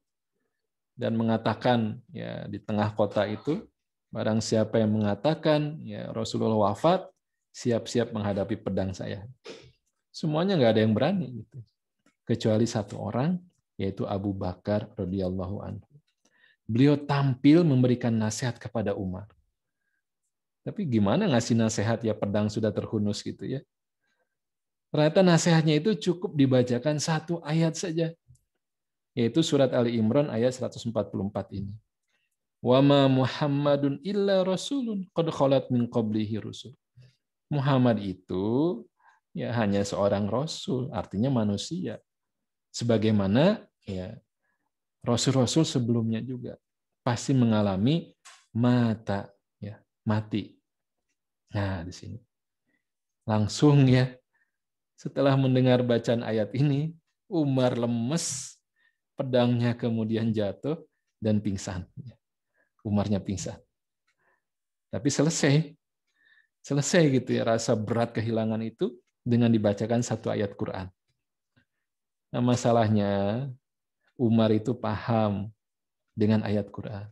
dan mengatakan ya di tengah kota itu, barang siapa yang mengatakan ya Rasulullah wafat, siap-siap menghadapi pedang saya. Semuanya nggak ada yang berani gitu. Kecuali satu orang, yaitu Abu Bakar radhiyallahu anhu. Beliau tampil memberikan nasihat kepada Umar. Tapi gimana ngasih nasihat ya, pedang sudah terhunus gitu ya. Ternyata nasihatnya itu cukup dibacakan satu ayat saja, yaitu surat Ali Imran ayat 144 ini. Wa ma Muhammadun illa rasulun qad khalat min qablihi rusul. Muhammad itu ya hanya seorang rasul, artinya manusia. Sebagaimana ya rasul-rasul sebelumnya juga pasti mengalami mati. Nah, di sini langsung ya setelah mendengar bacaan ayat ini, Umar lemes, pedangnya kemudian jatuh dan pingsan. Umarnya pingsan. Tapi selesai gitu ya rasa berat kehilangan itu dengan dibacakan satu ayat Quran. Nah, masalahnya Umar itu paham dengan ayat Quran.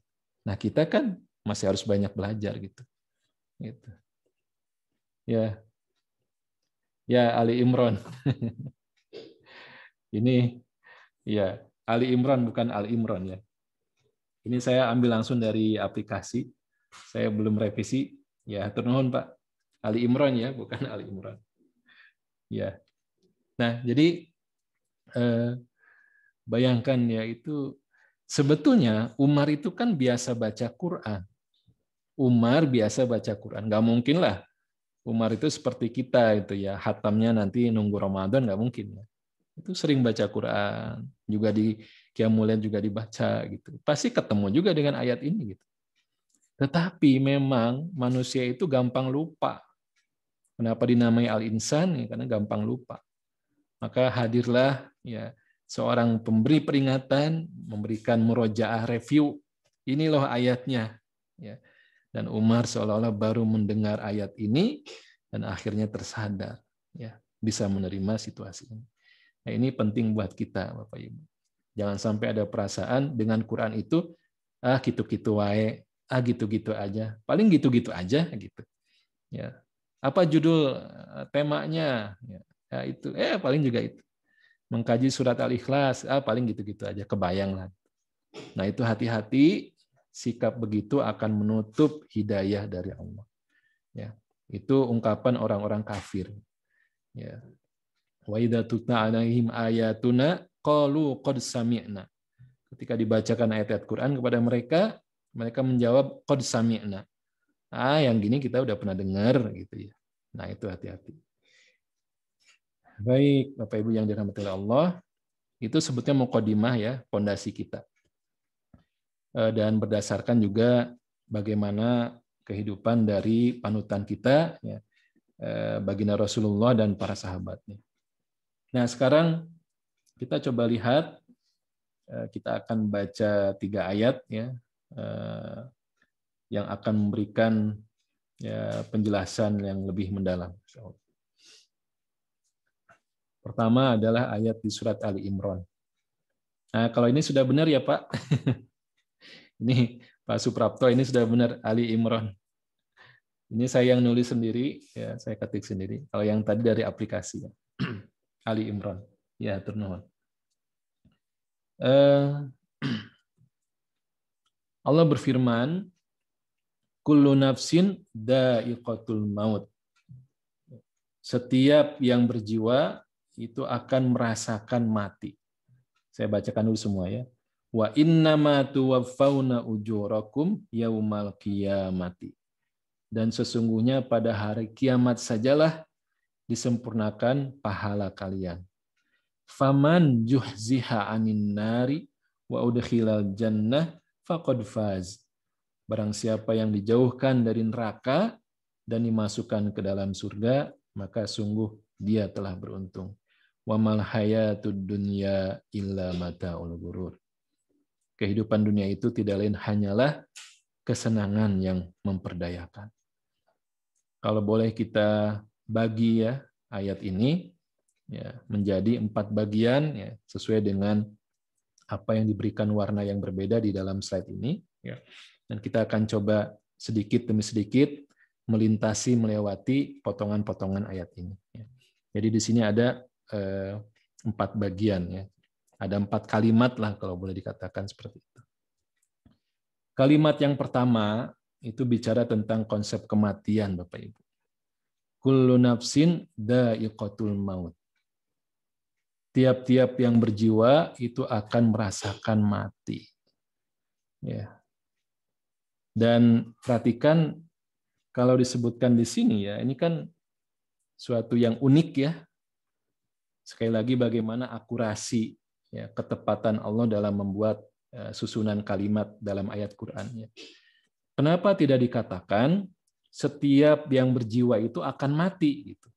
Nah, kita kan masih harus banyak belajar gitu. Gitu. Ya Ali Imran. Ini ya Ali Imran bukan Ali Imran ya. Ini saya ambil langsung dari aplikasi. Saya belum revisi. Ya, hatur nuhun Pak. Ali Imran ya, bukan Ali Imran. Ya. Nah, jadi bayangkan ya itu sebetulnya Umar itu kan biasa baca Quran. Umar biasa baca Quran. Nggak mungkin lah Umar itu seperti kita itu ya, hatamnya nanti nunggu Ramadan nggak mungkin ya. Itu sering baca Quran, juga di Qiyamul Lail juga dibaca gitu. Pasti ketemu juga dengan ayat ini gitu. Tetapi memang manusia itu gampang lupa. Kenapa dinamai al-insan? Ya, karena gampang lupa. Maka hadirlah ya seorang pemberi peringatan, memberikan murojaah review. Ini loh ayatnya. Ya. Dan Umar seolah-olah baru mendengar ayat ini dan akhirnya tersadar, ya bisa menerima situasi ini. Nah, ini penting buat kita, Bapak Ibu. Jangan sampai ada perasaan dengan Quran itu gitu-gitu wae, gitu-gitu aja, paling gitu-gitu aja gitu. Ya, apa judul temanya? Ya itu, paling juga itu. Mengkaji surat Al-Ikhlas, paling gitu-gitu aja, kebayang lah. Nah itu hati-hati. Sikap begitu akan menutup hidayah dari Allah. Ya, itu ungkapan orang-orang kafir. Ya. Wa idza tutla 'alaihim ayatuna qalu qad sami'na. Ketika dibacakan ayat-ayat Quran kepada mereka, mereka menjawab qad sami'na. Yang gini kita udah pernah dengar gitu ya. Nah, itu hati-hati. Baik, Bapak Ibu yang dirahmati Allah, itu sebutnya muqaddimah ya, pondasi kita. Dan berdasarkan juga bagaimana kehidupan dari panutan kita, ya, baginda Rasulullah dan para sahabatnya. Nah sekarang kita coba lihat, kita akan baca 3 ayat ya, yang akan memberikan ya, penjelasan yang lebih mendalam. Pertama adalah ayat di surat Ali Imran. Nah kalau ini sudah benar ya Pak. Ini Pak Suprapto, ini sudah benar Ali Imran. Ini saya yang nulis sendiri, ya saya ketik sendiri. Kalau yang tadi dari aplikasi, ya. Ali Imran. Ya, turnuhun. Allah berfirman, kullu nafsin dha'iqatul maut. Setiap yang berjiwa itu akan merasakan mati. Saya bacakan dulu semua ya. Wa innama tuwaffawna ujurakum yaumal qiyamati. Dan sesungguhnya pada hari kiamat sajalah disempurnakan pahala kalian. Faman juhziha anin nari wa udkhilal jannah faqad faz. Barang siapa yang dijauhkan dari neraka dan dimasukkan ke dalam surga, maka sungguh dia telah beruntung. Wa mal hayatud dunya illa mataul ghurur. Kehidupan dunia itu tidak lain hanyalah kesenangan yang memperdayakan. Kalau boleh kita bagi ya ayat ini ya menjadi 4 bagian ya sesuai dengan apa yang diberikan warna yang berbeda di dalam slide ini ya. Dan kita akan coba sedikit demi sedikit melewati potongan-potongan ayat ini ya. Jadi di sini ada 4 bagian ya. Ada 4 kalimat lah kalau boleh dikatakan seperti itu. Kalimat yang pertama itu bicara tentang konsep kematian, Bapak Ibu. Kullu nafsin dha'iqatul maut. Tiap-tiap yang berjiwa itu akan merasakan mati. Ya. Dan perhatikan kalau disebutkan di sini ya, ini kan suatu yang unik ya. Sekali lagi bagaimana akurasi ya, ketepatan Allah dalam membuat susunan kalimat dalam ayat Quran ya. Kenapa tidak dikatakan setiap yang berjiwa itu akan mati gitu.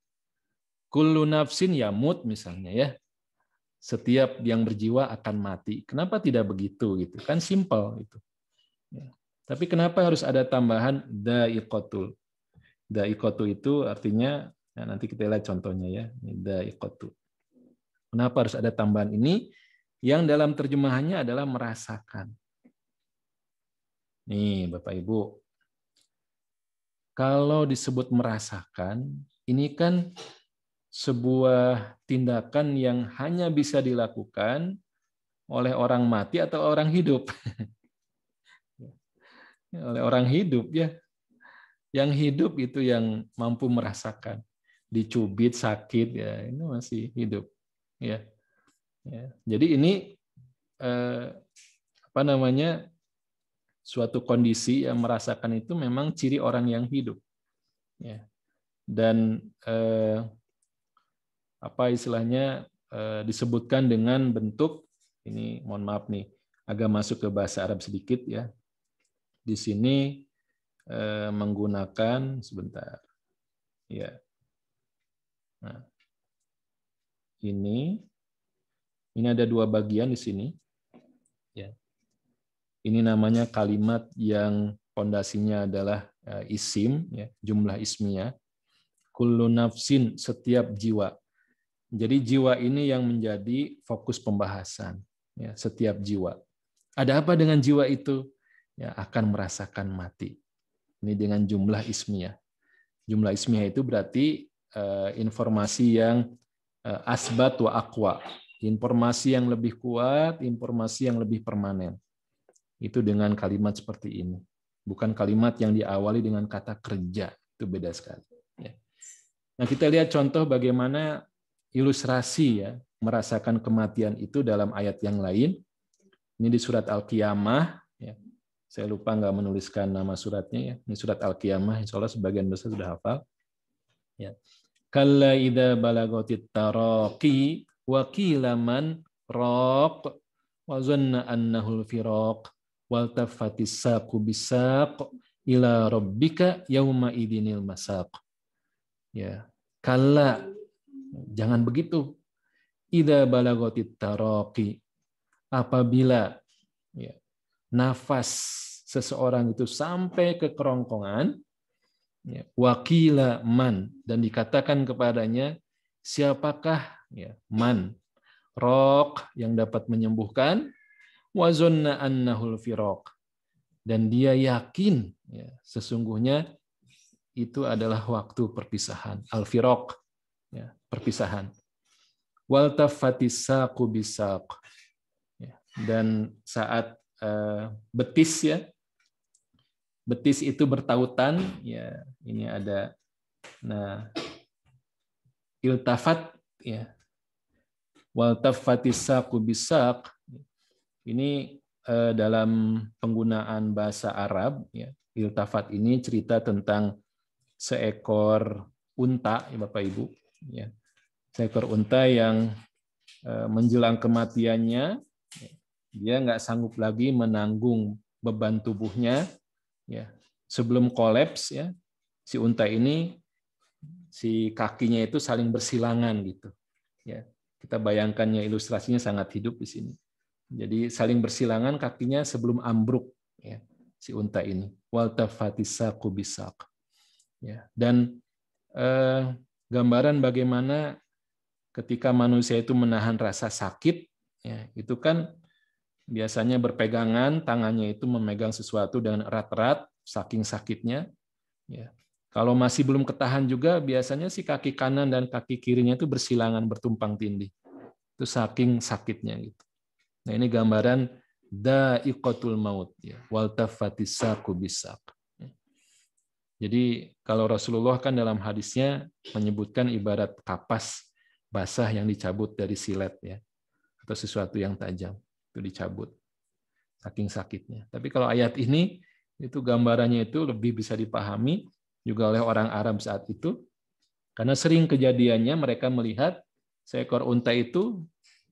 Kullu nafsin yamut misalnya ya. Setiap yang berjiwa akan mati. Kenapa tidak begitu gitu? Kan simpel gitu. Ya. Tapi kenapa harus ada tambahan dha'iqatul? Dha'iqatu itu artinya nah nanti kita lihat contohnya ya. Dha'iqatu. Kenapa harus ada tambahan ini? Yang dalam terjemahannya adalah merasakan. Nih, Bapak Ibu. Kalau disebut merasakan, ini kan sebuah tindakan yang hanya bisa dilakukan oleh orang mati atau orang hidup. Oleh orang hidup ya. Yang hidup itu yang mampu merasakan. Dicubit sakit ya, ini masih hidup. Ya. Ya. Jadi ini suatu kondisi yang merasakan itu memang ciri orang yang hidup. Ya. Dan disebutkan dengan bentuk ini, mohon maaf nih, agak masuk ke bahasa Arab sedikit ya. Di sini menggunakan sebentar, ya. Nah, ini ada 2 bagian di sini, ya. Ini namanya kalimat yang pondasinya adalah isim, ya, jumlah ismiyah. Kullu nafsin, setiap jiwa. Jadi jiwa ini yang menjadi fokus pembahasan. Ya, setiap jiwa. Ada apa dengan jiwa itu? Ya, akan merasakan mati. Ini dengan jumlah ismiyah. Jumlah ismiyah itu berarti informasi yang asbat wa aqwa. Informasi yang lebih kuat, informasi yang lebih permanen. Itu dengan kalimat seperti ini. Bukan kalimat yang diawali dengan kata kerja. Itu beda sekali. Ya. Nah, kita lihat contoh bagaimana ilustrasi ya merasakan kematian itu dalam ayat yang lain. Ini di surat Al-Qiyamah. Ya. Saya lupa nggak menuliskan nama suratnya. Ya. Ini surat Al-Qiyamah. Insya Allah sebagian besar sudah hafal. Ya. Kalla idza balagatit taraqi wa qila man raq wa zanna annahu al-firaq wal tafatis saqu bisaq ila rabbika yauma idinil masaq. Ya. Kalla, jangan begitu. Idza balagatit taraqi, apabila ya, nafas seseorang itu sampai ke kerongkongan, ya, wakila man, dan dikatakan kepadanya siapakah ya, man, rok yang dapat menyembuhkan, wazonna annahul firaq, dan dia yakin ya, sesungguhnya itu adalah waktu perpisahan, al-firaq, ya, perpisahan. Wal tafatis saqu bisaq, ya, dan saat betis ya, betis itu bertautan ya, ini ada nah iltafat ya, wal tafatis saqu bisaq, ini dalam penggunaan bahasa Arab ya, iltafat ini cerita tentang seekor unta ya Bapak Ibu ya. Seekor unta yang menjelang kematiannya dia nggak sanggup lagi menanggung beban tubuhnya ya. Sebelum kolaps ya, si unta ini si kakinya itu saling bersilangan gitu ya. Kita bayangkannya ilustrasinya sangat hidup di sini. Jadi saling bersilangan kakinya sebelum ambruk ya, si unta ini. Wal tafatis saqu bisaq. Ya, dan gambaran bagaimana ketika manusia itu menahan rasa sakit, ya, itu kan biasanya berpegangan, tangannya itu memegang sesuatu dengan erat-erat, saking sakitnya. Ya. Kalau masih belum ketahan juga, biasanya si kaki kanan dan kaki kirinya itu bersilangan, bertumpang tindih. Itu saking sakitnya gitu. Nah, ini gambaran da'iqatul maut ya, wal tafatis saqu bisaq. Jadi kalau Rasulullah kan dalam hadisnya menyebutkan ibarat kapas basah yang dicabut dari silet ya, atau sesuatu yang tajam itu dicabut saking sakitnya. Tapi kalau ayat ini itu gambarannya itu lebih bisa dipahami juga oleh orang Arab saat itu, karena sering kejadiannya mereka melihat seekor unta itu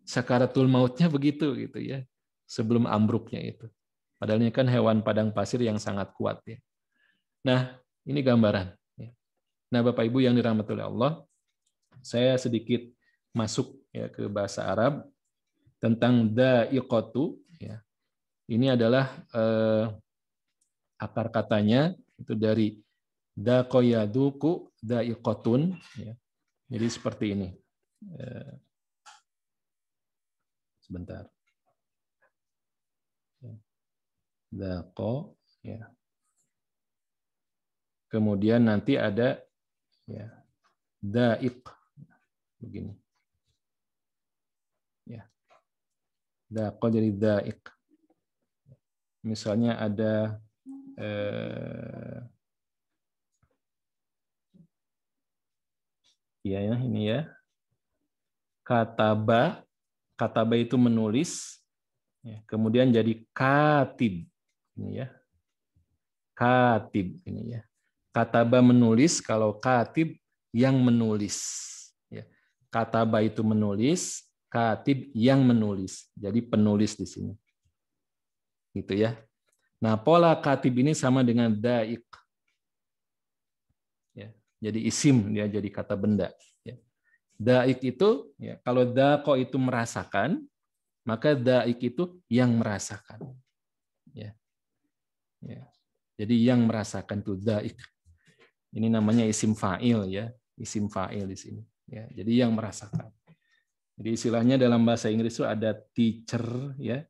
sakaratul mautnya begitu gitu ya, sebelum ambruknya itu. Padahal ini kan hewan padang pasir yang sangat kuat ya. Nah, ini gambaran. Nah, Bapak Ibu yang dirahmati oleh Allah, saya sedikit masuk ya ke bahasa Arab tentang da'iqatu ya. Ini adalah akar katanya itu dari daqayaduku da'iqatun ya. Jadi seperti ini. Sebentar. Daqo ya. Kemudian nanti ada ya da'iq begini. Ya. Daqo jadi da'iq. Misalnya ada ya ini ya. Kataba itu menulis, ya, kemudian jadi katib, ini ya, katib ini ya. Kataba menulis, kalau katib yang menulis. Ya. Kataba itu menulis, katib yang menulis. Jadi penulis di sini, gitu ya. Nah, pola katib ini sama dengan da'iq. Ya. Jadi isim, dia jadi kata benda. Ya. Da'iq itu, ya, kalau daqo itu merasakan, maka da'iq itu yang merasakan. Ya. Ya. Jadi yang merasakan itu da'iq. Ini namanya isim fa'il ya, isim fa'il di sini. Ya. Jadi yang merasakan. Jadi istilahnya dalam bahasa Inggris itu ada teacher ya,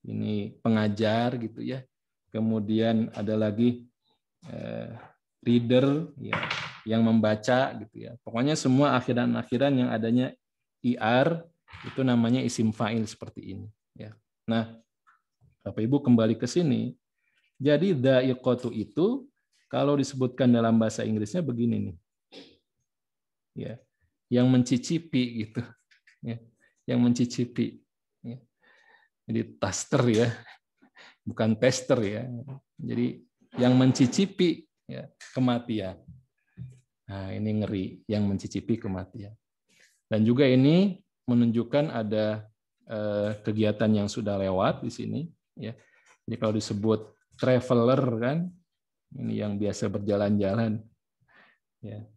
ini pengajar gitu ya. Kemudian ada lagi reader ya, yang membaca gitu ya. Pokoknya semua akhiran-akhiran yang adanya IR itu namanya isim fa'il seperti ini ya. Nah, Bapak Ibu kembali ke sini. Jadi da'iqatu itu kalau disebutkan dalam bahasa Inggrisnya begini nih. Ya. Yang mencicipi gitu. Ya. Yang mencicipi. Ya. Jadi taster ya. Bukan tester ya. Jadi yang mencicipi ya, kematian. Nah, ini ngeri, yang mencicipi kematian. Dan juga ini menunjukkan ada kegiatan yang sudah lewat di sini. Ya. Jadi kalau disebut traveler kan, ini yang biasa berjalan-jalan. Ya.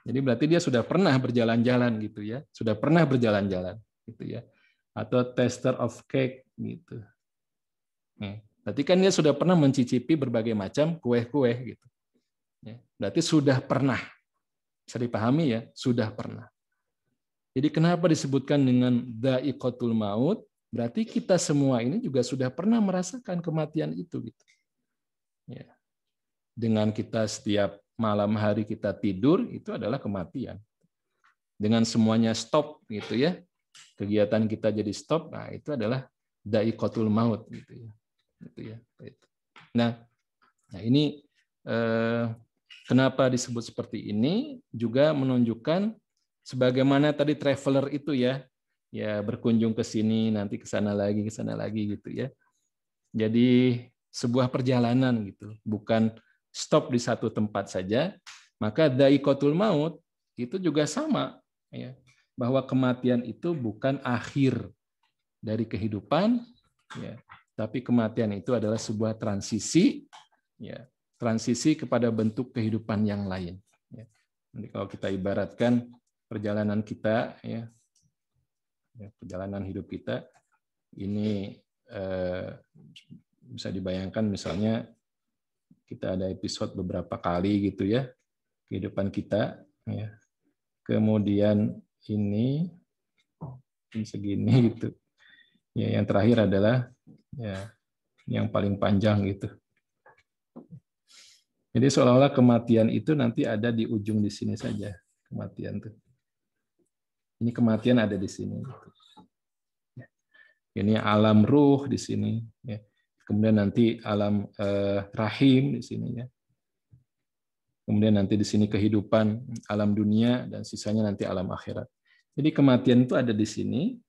Jadi berarti dia sudah pernah berjalan-jalan gitu ya, sudah pernah berjalan-jalan gitu ya. Atau tester of cake gitu. Berarti kan dia sudah pernah mencicipi berbagai macam kue-kue gitu. Ya. Berarti sudah pernah. Bisa dipahami ya, sudah pernah. Jadi kenapa disebutkan dengan da'iqatul maut? Berarti kita semua ini juga sudah pernah merasakan kematian itu gitu. Ya. Dengan kita setiap malam hari kita tidur itu adalah kematian. Dengan semuanya stop gitu ya. Kegiatan kita jadi stop, nah itu adalah da'iqatul maut gitu ya. Gitu ya. Nah ini kenapa disebut seperti ini juga menunjukkan sebagaimana tadi traveler itu ya berkunjung ke sini nanti ke sana lagi gitu ya. Jadi sebuah perjalanan gitu, bukan stop di satu tempat saja. Maka da'iqatul maut itu juga sama ya, bahwa kematian itu bukan akhir dari kehidupan ya, tapi kematian itu adalah sebuah transisi ya, transisi kepada bentuk kehidupan yang lain. Jadi kalau kita ibaratkan perjalanan kita, ya perjalanan hidup kita, ini bisa dibayangkan misalnya kita ada episode beberapa kali gitu ya kehidupan kita, ya. Kemudian ini segini gitu. Ya, yang terakhir adalah ya yang paling panjang gitu. Jadi seolah-olah kematian itu nanti ada di ujung di sini saja, kematian tuh. Ini kematian ada di sini. Ini alam ruh di sini. Kemudian nanti alam rahim di sini. Kemudian nanti di sini kehidupan alam dunia dan sisanya nanti alam akhirat. Jadi kematian itu ada di sini.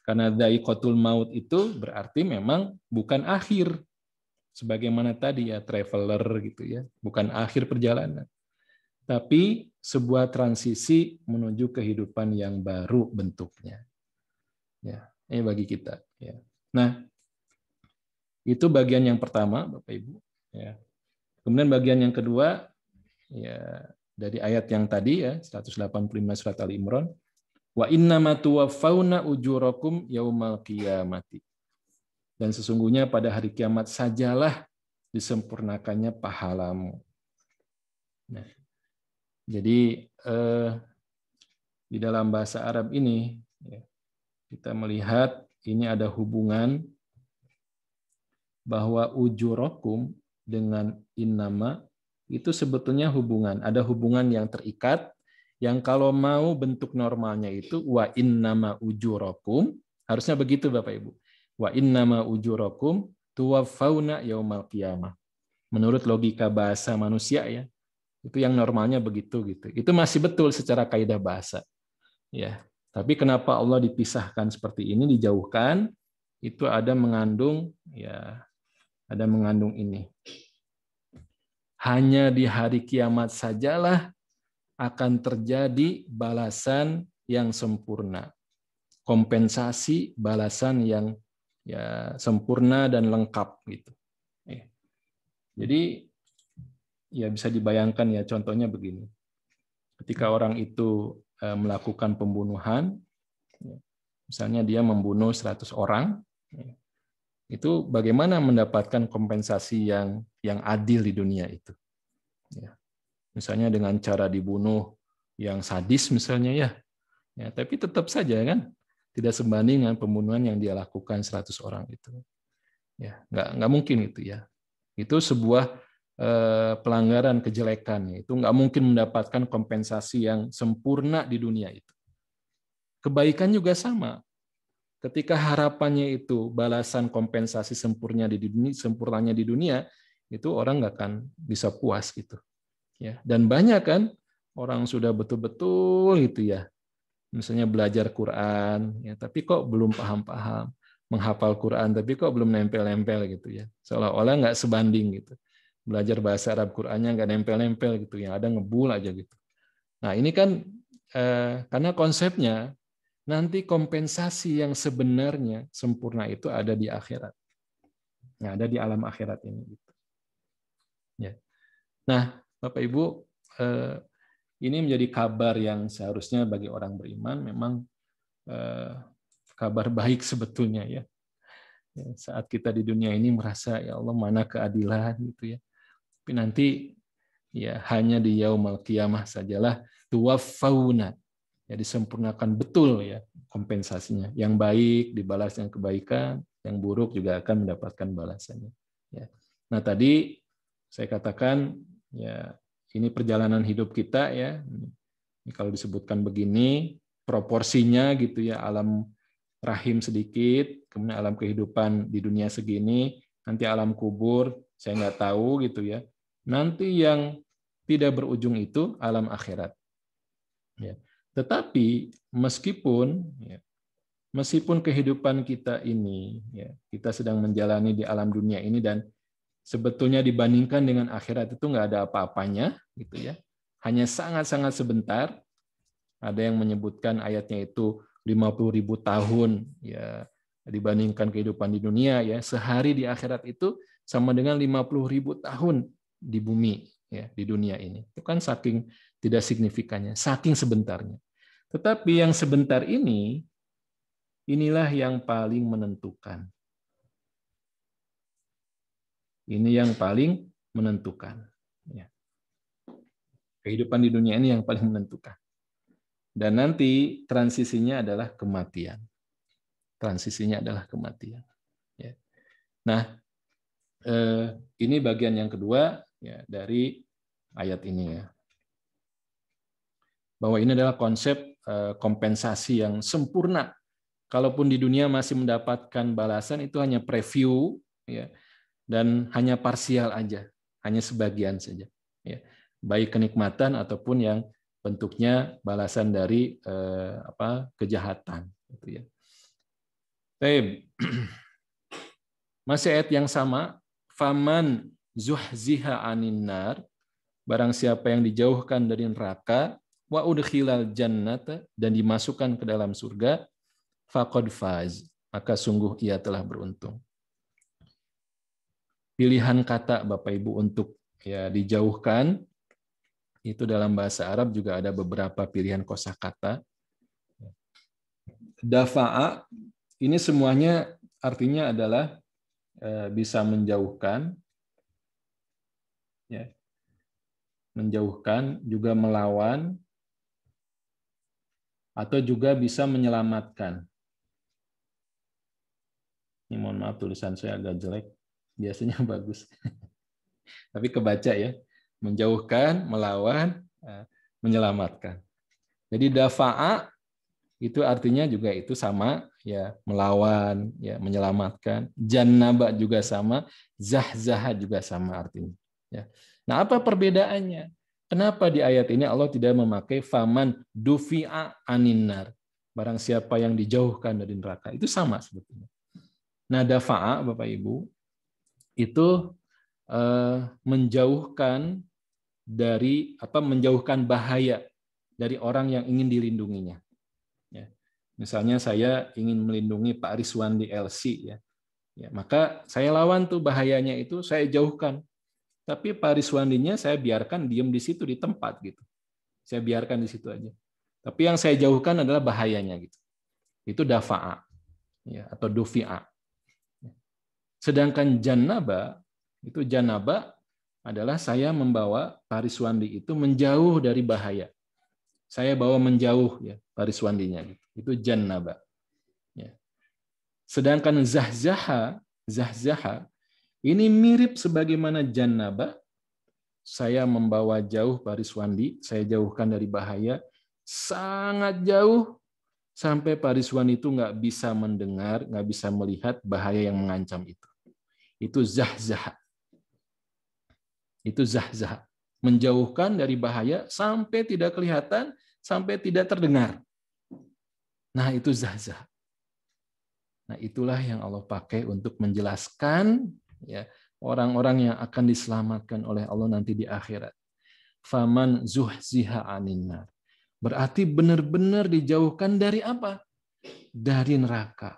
Karena dha'iqatul maut itu berarti memang bukan akhir. Sebagaimana tadi ya traveler gitu ya, bukan akhir perjalanan. Tapi sebuah transisi menuju kehidupan yang baru bentuknya. Ya, ini bagi kita. Ya. Nah, itu bagian yang pertama, Bapak Ibu. Ya. Kemudian bagian yang kedua, ya dari ayat yang tadi ya 185 surat Ali Imran, wa innama tuwaffawna ujurakum yaumal qiyamati. Dan sesungguhnya pada hari kiamat sajalah disempurnakannya pahalamu. Nah, jadi di dalam bahasa Arab ini kita melihat ini ada hubungan bahwa ujurakum dengan innama itu sebetulnya hubungan. Ada hubungan yang terikat, yang kalau mau bentuk normalnya itu wa innama ujurakum, harusnya begitu Bapak Ibu. Wa innama ujurakum tuwaffawna yaumal qiyamah. Menurut logika bahasa manusia ya, itu yang normalnya begitu gitu. Itu masih betul secara kaidah bahasa. Ya. Tapi kenapa Allah dipisahkan seperti ini, dijauhkan? Itu ada mengandung ini. Hanya di hari kiamat sajalah akan terjadi balasan yang sempurna. Kompensasi balasan yang sempurna dan lengkap gitu. Jadi ya bisa dibayangkan ya contohnya begini. Ketika orang itu melakukan pembunuhan, misalnya dia membunuh 100 orang, itu bagaimana mendapatkan kompensasi yang adil di dunia itu. Misalnya dengan cara dibunuh yang sadis misalnya ya, tapi tetap saja kan tidak sebanding dengan pembunuhan yang dia lakukan 100 orang itu. Ya, nggak mungkin itu ya. Itu sebuah pelanggaran kejelekan. Itu nggak mungkin mendapatkan kompensasi yang sempurna di dunia itu. Kebaikan juga sama. Ketika harapannya itu balasan kompensasi sempurnanya di dunia, itu orang nggak akan bisa puas gitu. Ya, dan banyak kan orang sudah betul-betul gitu ya. Misalnya belajar Quran, ya, tapi kok belum paham-paham, menghafal Quran, tapi kok belum nempel-nempel gitu ya. Seolah-olah nggak sebanding gitu. Belajar bahasa Arab Qurannya nggak nempel-nempel gitu, yang ada ngebul aja gitu. Nah ini kan karena konsepnya nanti kompensasi yang sebenarnya sempurna itu ada di akhirat, ya, ada di alam akhirat ini. Gitu. Ya. Nah Bapak Ibu, ini menjadi kabar yang seharusnya bagi orang beriman memang kabar baik sebetulnya ya. Saat kita di dunia ini merasa ya Allah mana keadilan gitu ya. Tapi nanti ya hanya di yaumul qiyamah sajalah tuwaffawna. Ya disempurnakan betul ya kompensasinya. Yang baik dibalas yang kebaikan, yang buruk juga akan mendapatkan balasannya. Ya. Nah tadi saya katakan ya ini perjalanan hidup kita ya. Ini kalau disebutkan begini proporsinya gitu ya, alam rahim sedikit, kemudian alam kehidupan di dunia segini, nanti alam kubur saya nggak tahu gitu ya. Nanti yang tidak berujung itu alam akhirat. Ya. Tetapi meskipun kehidupan kita ini, ya, kita sedang menjalani di alam dunia ini dan sebetulnya dibandingkan dengan akhirat itu nggak ada apa-apanya, gitu ya. Hanya sangat-sangat sebentar. Ada yang menyebutkan ayatnya itu 50.000 tahun, ya, dibandingkan kehidupan di dunia, ya. Sehari di akhirat itu sama dengan 50.000 tahun di bumi, ya, di dunia ini. Itu kan saking tidak signifikannya, saking sebentarnya. Tetapi yang sebentar ini, inilah yang paling menentukan. Ini yang paling menentukan. Ya. Kehidupan di dunia ini yang paling menentukan. Dan nanti transisinya adalah kematian. Transisinya adalah kematian. Ya. Nah, ini bagian yang kedua ya dari ayat ini ya. Bahwa ini adalah konsep kompensasi yang sempurna. Kalaupun di dunia masih mendapatkan balasan, itu hanya preview ya, dan hanya parsial aja, hanya sebagian saja. Ya. Baik kenikmatan ataupun yang bentuknya balasan dari kejahatan. Gitu ya. Baik. Masih ayat yang sama, faman zuhziha anin nar, barang siapa yang dijauhkan dari neraka, wa udkhilal jannata, dan dimasukkan ke dalam surga, faqad faz, maka sungguh ia telah beruntung. Pilihan kata Bapak Ibu untuk ya dijauhkan itu dalam bahasa Arab juga ada beberapa pilihan kosakata. Dafa'a ini semuanya artinya adalah bisa menjauhkan, ya, menjauhkan, juga melawan, atau juga bisa menyelamatkan. Ini mohon maaf tulisan saya agak jelek, biasanya bagus. Tapi kebaca ya, menjauhkan, melawan, menyelamatkan. Jadi dafa'a itu artinya juga itu sama ya, melawan, ya, menyelamatkan. Jannaba juga sama, zahzaha juga sama artinya. Ya. Nah, apa perbedaannya? Kenapa di ayat ini Allah tidak memakai faman dufi'a aninnar, barang siapa yang dijauhkan dari neraka? Itu sama sebetulnya. Nah, dafa'a Bapak Ibu itu menjauhkan dari menjauhkan bahaya dari orang yang ingin dilindunginya. Ya. Misalnya saya ingin melindungi Pak Rizwandi LC, ya, maka saya lawan tuh bahayanya itu, saya jauhkan. Tapi Pak Rizwandinya saya biarkan diam di situ di tempat gitu. Saya biarkan di situ aja. Tapi yang saya jauhkan adalah bahayanya gitu. Itu dafa'a, ya, atau dufi'a. Sedangkan janaba adalah saya membawa Pak Rizwandi itu menjauh dari bahaya. Saya bawa menjauh ya Pak Rizwandinya gitu. Itu jannaba. Ya. Sedangkan zahzaha ini mirip sebagaimana jannaba. Saya membawa jauh Pak Rizwandi, saya jauhkan dari bahaya, sangat jauh sampai Pak Rizwandi itu nggak bisa mendengar, nggak bisa melihat bahaya yang mengancam itu. Itu zahzaha. Itu zahzaha. Menjauhkan dari bahaya sampai tidak kelihatan, sampai tidak terdengar. Nah, itu zahzaha. Nah, itulah yang Allah pakai untuk menjelaskan ya orang-orang yang akan diselamatkan oleh Allah nanti di akhirat. Faman zuhziha aninnar. Berarti benar-benar dijauhkan dari apa? Dari neraka.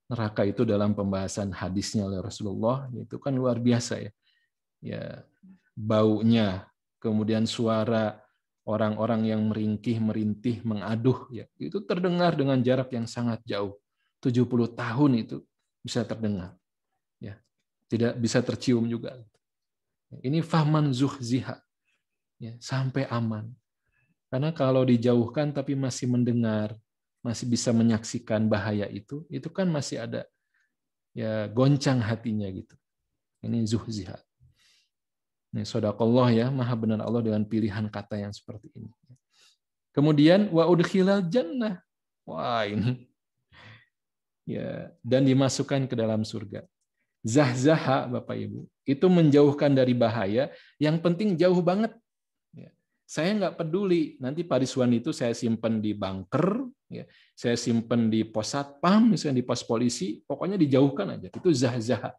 Neraka itu dalam pembahasan hadisnya oleh Rasulullah itu kan luar biasa ya. Ya, baunya, kemudian suara orang-orang yang meringkih, merintih, mengaduh, ya, itu terdengar dengan jarak yang sangat jauh. 70 tahun itu bisa terdengar. Ya, tidak bisa tercium juga. Ini faman zuhziha. Ya, sampai aman. Karena kalau dijauhkan tapi masih mendengar, masih bisa menyaksikan bahaya itu kan masih ada ya goncang hatinya gitu. Ini zuhziha. Ini shadaqallah ya, maha benar Allah dengan pilihan kata yang seperti ini. Kemudian wa udkhilal jannah. Wah, ini ya, dan dimasukkan ke dalam surga. Zahzaha Bapak Ibu, itu menjauhkan dari bahaya, yang penting jauh banget. Ya. Saya nggak peduli, nanti Pak Rizwan itu saya simpan di bunker, ya, saya simpan di pos satpam, misalnya di pos polisi, pokoknya dijauhkan aja. Itu zahzaha.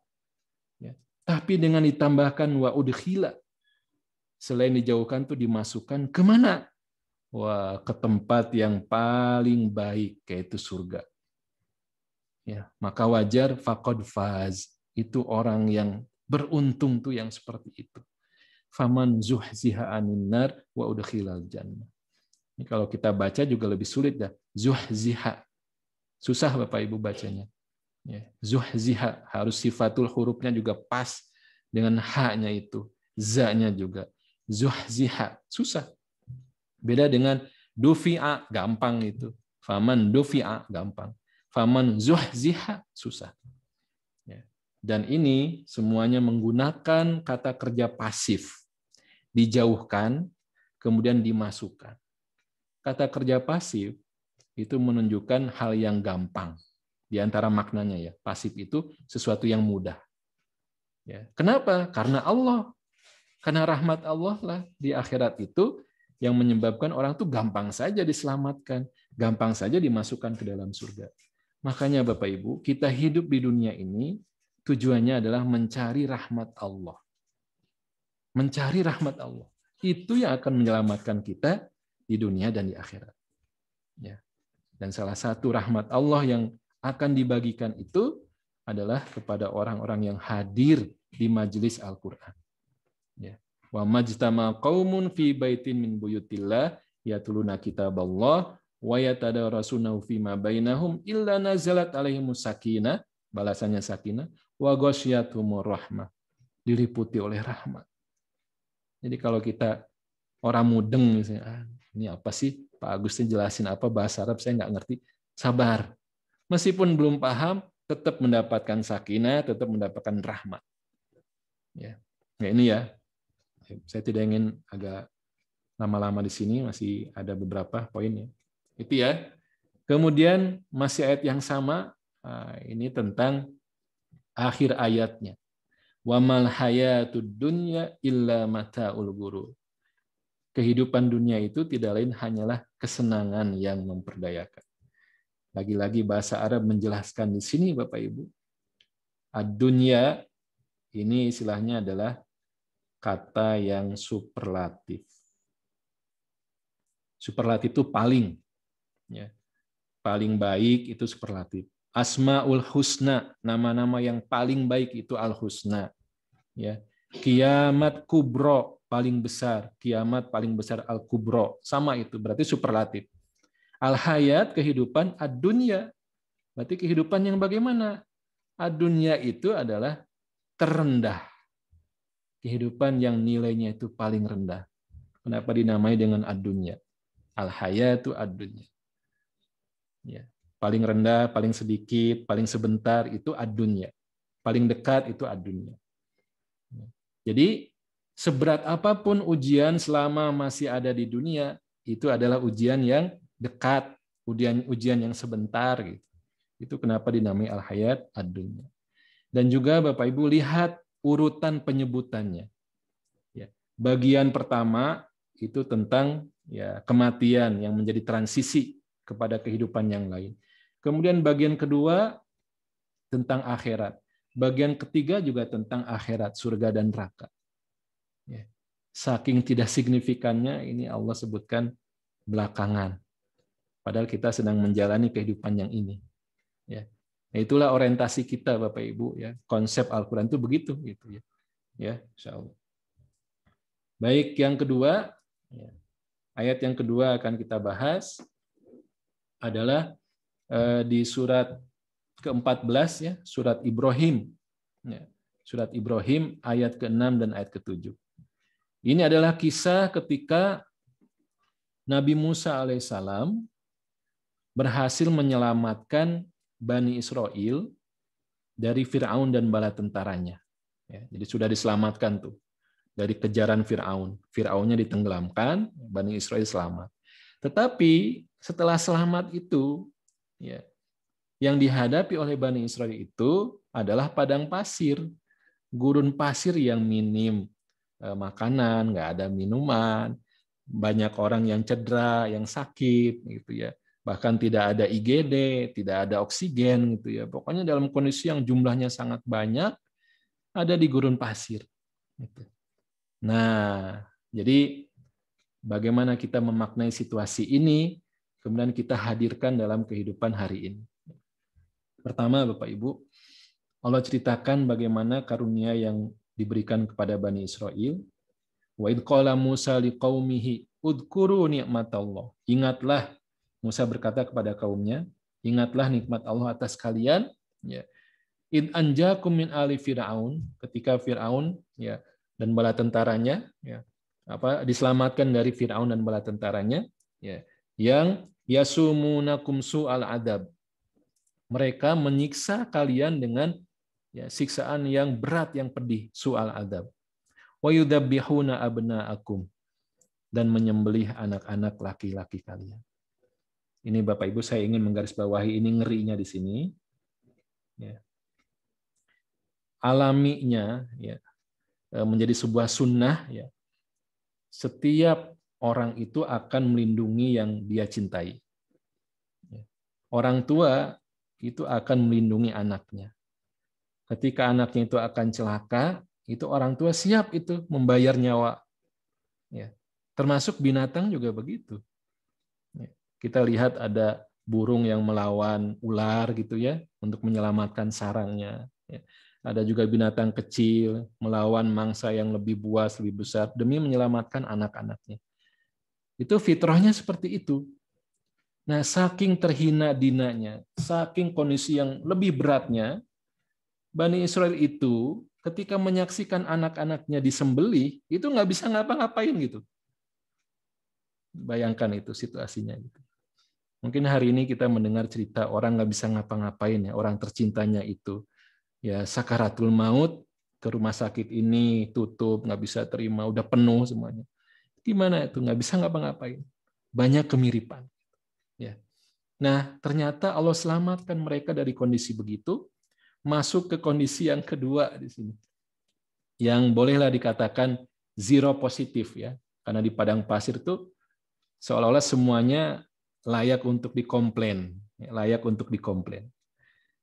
Ya. Tapi dengan ditambahkan wa udkhila, selain dijauhkan tuh dimasukkan kemana? Wah, ke tempat yang paling baik, yaitu surga. Ya, maka wajar faqad faz, itu orang yang beruntung tuh yang seperti itu. Faman zuhziha anin nar wa udkhilal jannah. Ini kalau kita baca juga lebih sulit dah. Zuhziha. Susah Bapak Ibu bacanya. Ya, zuhziha harus sifatul hurufnya juga pas dengan ha-nya itu, za-nya juga. Zuhziha susah. Beda dengan dufi'a, gampang itu. Faman dufi'a, gampang. Faman zuhziha, susah. Ya. Dan ini semuanya menggunakan kata kerja pasif. Dijauhkan, kemudian dimasukkan. Kata kerja pasif itu menunjukkan hal yang gampang. Di antara maknanya ya, pasif itu sesuatu yang mudah. Ya. Kenapa? Karena Allah. Karena rahmat Allah lah di akhirat itu yang menyebabkan orang tuh gampang saja diselamatkan, gampang saja dimasukkan ke dalam surga. Makanya Bapak Ibu, kita hidup di dunia ini tujuannya adalah mencari rahmat Allah. Mencari rahmat Allah. Itu yang akan menyelamatkan kita di dunia dan di akhirat. Ya. Dan salah satu rahmat Allah yang akan dibagikan itu adalah kepada orang-orang yang hadir di majelis Al-Quran. Ya. Wa majtama qaumun fi baitin min buyutillah yatluna kitaballah wa yatadarasunahu fima bainahum illa nazalat alaihimus sakinah, balasannya sakinah, wa ghasyiyatuhumur rahmah, diliputi oleh rahmat. Jadi kalau kita orang mudeng misalnya, ini apa sih Pak Agustin jelasin apa bahasa Arab saya nggak ngerti, sabar. Meskipun belum paham, tetap mendapatkan sakinah, tetap mendapatkan rahmat. Ya. Nah, ini ya. Saya tidak ingin agak lama-lama di sini, masih ada beberapa poin ya. Itu ya. Kemudian masih ayat yang sama, ini tentang akhir ayatnya. Wa mal hayatud dunya illa mata'ul ghurur. Kehidupan dunia itu tidak lain hanyalah kesenangan yang memperdayakan. Lagi-lagi bahasa Arab menjelaskan di sini Bapak Ibu. Ad-dunya ini istilahnya adalah kata yang superlatif. Superlatif itu paling, ya, paling baik itu superlatif. Asmaul husna, nama-nama yang paling baik itu al-husna. Ya. Kiamat kubro, paling besar. Kiamat paling besar al-kubro. Sama itu, berarti superlatif. Al-hayat, kehidupan, ad-dunya. Berarti kehidupan yang bagaimana? Ad-dunya itu adalah terendah. Kehidupan yang nilainya itu paling rendah. Kenapa dinamai dengan ad-dunya? Al-hayatu ad-dunya. Ya. Paling rendah, paling sedikit, paling sebentar itu ad-dunya. Paling dekat itu ad-dunya. Jadi seberat apapun ujian selama masih ada di dunia, itu adalah ujian yang dekat, ujian yang sebentar gitu. Itu kenapa dinamai al-hayat ad-dunya. Dan juga Bapak Ibu lihat urutan penyebutannya. Ya. Bagian pertama itu tentang ya kematian yang menjadi transisi kepada kehidupan yang lain. Kemudian bagian kedua tentang akhirat. Bagian ketiga juga tentang akhirat, surga dan neraka. Ya. Saking tidak signifikannya ini Allah sebutkan belakangan. Padahal kita sedang menjalani kehidupan yang ini. Ya. Nah, itulah orientasi kita Bapak Ibu ya. Konsep Al-Qur'an itu begitu gitu ya. Ya, insyaallah. Baik, yang kedua, ya. Ayat yang kedua akan kita bahas adalah di surat ke-14 ya, surat Ibrahim. Ya. Surat Ibrahim ayat ke-6 dan ayat ke-7. Ini adalah kisah ketika Nabi Musa alaihissalam berhasil menyelamatkan Bani Israel dari Fir'aun dan bala tentaranya. Ya, jadi sudah diselamatkan tuh dari kejaran Fir'aun. Fir'aunnya ditenggelamkan, Bani Israel selamat. Tetapi setelah selamat itu, ya, yang dihadapi oleh Bani Israel itu adalah padang pasir, gurun pasir yang minim makanan, nggak ada minuman, banyak orang yang cedera, yang sakit, gitu ya. Bahkan tidak ada IGD, tidak ada oksigen gitu ya. Pokoknya dalam kondisi yang jumlahnya sangat banyak, ada di gurun pasir. Gitu. Nah, jadi bagaimana kita memaknai situasi ini, kemudian kita hadirkan dalam kehidupan hari ini. Pertama, Bapak Ibu, Allah ceritakan bagaimana karunia yang diberikan kepada Bani Israel. Wa idh qala Musa liqaumihi udhkuru ni'matallah. Ingatlah, Musa berkata kepada kaumnya, ingatlah nikmat Allah atas kalian, ya. Id anjakum min ali Fir'aun, ketika Fir'aun ya dan bala tentaranya ya diselamatkan dari Fir'aun dan bala tentaranya ya, yang yasumunakum su'al adab. Mereka menyiksa kalian dengan Ya, siksaan yang berat, yang pedih, su'al adzab. Wa yudabbihuna abna'akum, dan menyembelih anak-anak laki-laki kalian. Ini Bapak Ibu, saya ingin menggarisbawahi ini ngerinya di sini. Ya. Alaminya ya, menjadi sebuah sunnah ya. Setiap orang itu akan melindungi yang dia cintai. Ya. Orang tua itu akan melindungi anaknya. Ketika anaknya itu akan celaka, itu orang tua siap itu membayar nyawa. Ya. Termasuk binatang juga begitu. Ya. Kita lihat ada burung yang melawan ular gitu ya untuk menyelamatkan sarangnya. Ya. Ada juga binatang kecil melawan mangsa yang lebih buas, lebih besar demi menyelamatkan anak-anaknya. Itu fitrahnya seperti itu. Nah, saking terhina dinanya, saking kondisi yang lebih beratnya, Bani Israel itu ketika menyaksikan anak-anaknya disembelih, itu nggak bisa ngapa-ngapain gitu. Bayangkan itu situasinya. Gitu. Mungkin hari ini kita mendengar cerita orang nggak bisa ngapa-ngapain ya, orang tercintanya itu ya sakaratul maut, ke rumah sakit ini tutup, nggak bisa terima, udah penuh semuanya. Gimana itu? Nggak bisa ngapa-ngapain. Banyak kemiripan. Ya. Nah, ternyata Allah selamatkan mereka dari kondisi begitu, masuk ke kondisi yang kedua di sini. Yang bolehlah dikatakan zero positif ya. Karena di padang pasir itu seolah-olah semuanya layak untuk dikomplain, layak untuk dikomplain.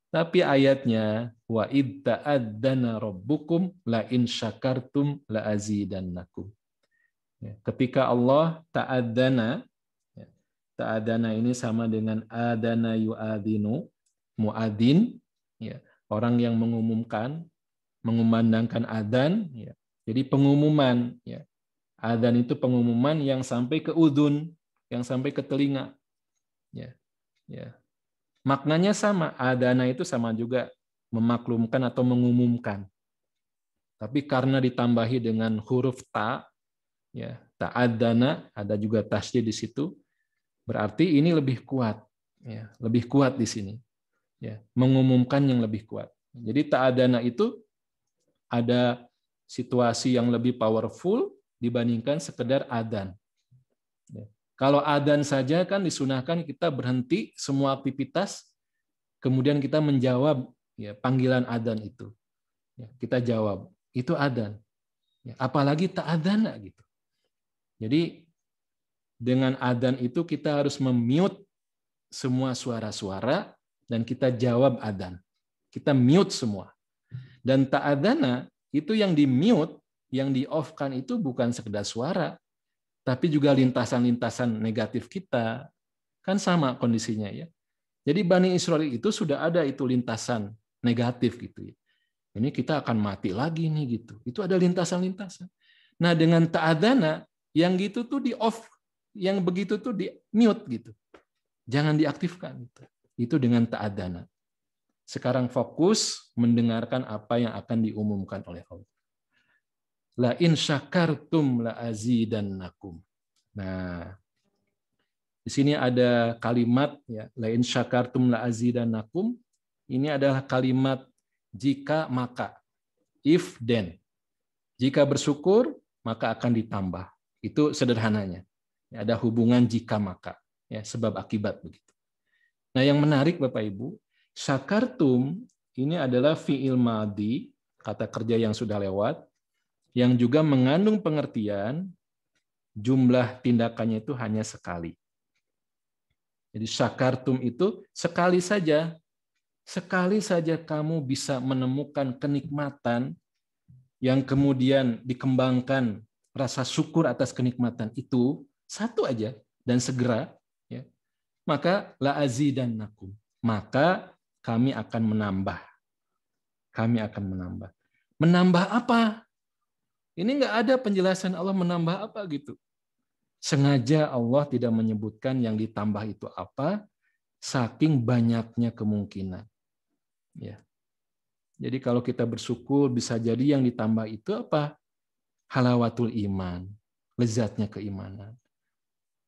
Tapi ayatnya wa id ta'adzana rabbukum la in syakartum la azidannakum. Ketika Allah ta'adzana, ta'adzana ini sama dengan adana yu'adzinu, muadzin, ya, orang yang mengumumkan, mengumandangkan adzan, ya. Jadi pengumuman, ya. Adzan itu pengumuman yang sampai ke udhun, yang sampai ke telinga. Ya. Ya. Maknanya sama, adana itu sama juga memaklumkan atau mengumumkan. Tapi karena ditambahi dengan huruf ta, ya, ta'adana, ada juga tasydid di situ, berarti ini lebih kuat, ya, lebih kuat di sini. Ya, mengumumkan yang lebih kuat. Jadi ta'adana itu ada situasi yang lebih powerful dibandingkan sekedar adzan. Ya. Kalau adzan saja kan disunahkan kita berhenti semua aktivitas, kemudian kita menjawab ya, panggilan adzan itu. Ya, kita jawab, itu adzan. Ya, apalagi ta'adzana gitu. Jadi dengan adzan itu kita harus memute semua suara-suara dan kita jawab adzan. Kita mute semua. Dan ta'adzana itu yang di-mute, yang di-off-kan itu bukan sekedar suara, tapi juga lintasan-lintasan negatif kita. Kan sama kondisinya ya. Jadi Bani Israel itu sudah ada itu lintasan negatif gitu ya. Ini kita akan mati lagi nih gitu. Itu ada lintasan-lintasan. Nah, dengan ta'adzana yang gitu tuh di-off, yang begitu tuh di-mute gitu. Jangan diaktifkan gitu. Itu dengan ta'adzana. Sekarang fokus mendengarkan apa yang akan diumumkan oleh Allah. La in syakartum la azidannakum. Nah, di sini ada kalimat ya, la in syakartum la azidannakum. Ini adalah kalimat jika maka. If then. Jika bersyukur maka akan ditambah. Itu sederhananya. Ada hubungan jika maka, ya, sebab akibat begitu. Nah, yang menarik Bapak Ibu, syakartum ini adalah fi'il madhi, kata kerja yang sudah lewat, yang juga mengandung pengertian jumlah tindakannya itu hanya sekali. Jadi syakartum itu sekali saja kamu bisa menemukan kenikmatan yang kemudian dikembangkan rasa syukur atas kenikmatan itu, satu aja dan segera, ya, maka la azidannakum, maka kami akan menambah. Kami akan menambah. Menambah apa? Ini nggak ada penjelasan Allah menambah apa gitu. Sengaja Allah tidak menyebutkan yang ditambah itu apa, saking banyaknya kemungkinan. Ya. Jadi kalau kita bersyukur bisa jadi yang ditambah itu apa? Halawatul iman, lezatnya keimanan.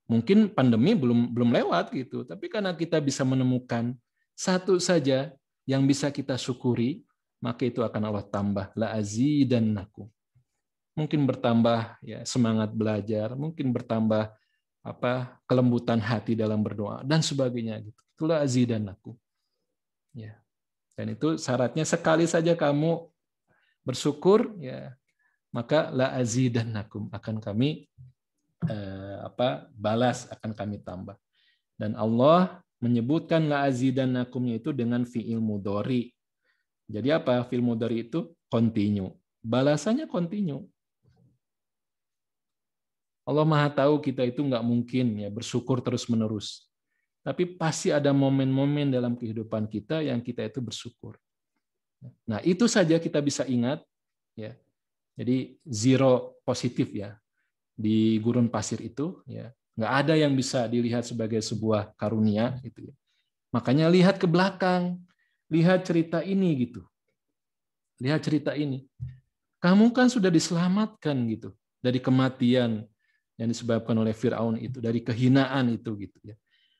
Mungkin pandemi belum lewat gitu, tapi karena kita bisa menemukan satu saja yang bisa kita syukuri, maka itu akan Allah tambah. La azidannakum. Mungkin bertambah ya semangat belajar, mungkin bertambah kelembutan hati dalam berdoa dan sebagainya gitu. Itulah azidannakum. Ya. Dan itu syaratnya sekali saja kamu bersyukur ya, maka la azidannakum, akan kami balas, akan kami tambah. Dan Allah menyebutkan la azidannakumnya itu dengan fi'il mudhari. Jadi apa fi'il mudhari itu? Continue. Balasannya continue. Allah Maha tahu kita itu nggak mungkin ya bersyukur terus-menerus. Tapi pasti ada momen-momen dalam kehidupan kita yang kita itu bersyukur. Nah, itu saja kita bisa ingat ya. Jadi zero positif ya di gurun pasir itu ya. Nggak ada yang bisa dilihat sebagai sebuah karunia gitu ya. Makanya lihat ke belakang, lihat cerita ini gitu. Lihat cerita ini. Kamu kan sudah diselamatkan gitu dari kematian yang disebabkan oleh Firaun itu, dari kehinaan itu gitu ya.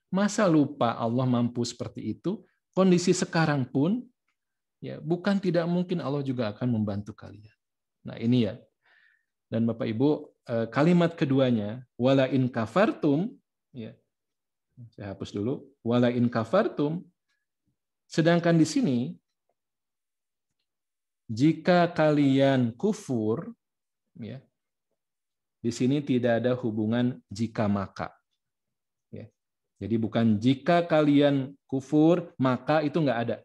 Masa lupa Allah mampu seperti itu? Kondisi sekarang pun ya bukan tidak mungkin Allah juga akan membantu kalian. Nah, ini ya. Dan Bapak Ibu, kalimat keduanya wala in kafartum ya. Saya hapus dulu. Wala in kafartum. Sedangkan di sini jika kalian kufur ya. Di sini tidak ada hubungan jika maka. Ya. Jadi bukan jika kalian kufur maka itu nggak ada.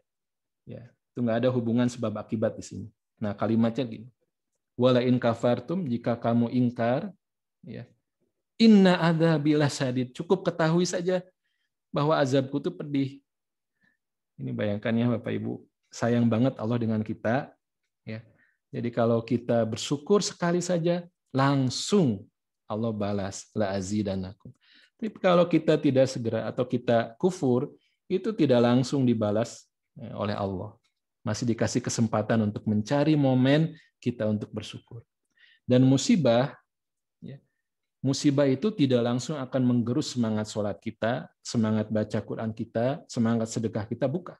Ya, itu nggak ada hubungan sebab akibat di sini. Nah, kalimatnya gini. Wala in kafartum, jika kamu ingkar, ya. Inna adzabi lasyadid. Cukup ketahui saja bahwa azabku itu pedih. Ini bayangkan ya Bapak Ibu, sayang banget Allah dengan kita. Ya. Jadi kalau kita bersyukur sekali saja, langsung Allah balas la azidannakum. Tapi kalau kita tidak segera atau kita kufur, itu tidak langsung dibalas oleh Allah. Masih dikasih kesempatan untuk mencari momen kita untuk bersyukur. Dan musibah, ya, musibah itu tidak langsung akan menggerus semangat sholat kita, semangat baca Quran kita, semangat sedekah kita, bukan.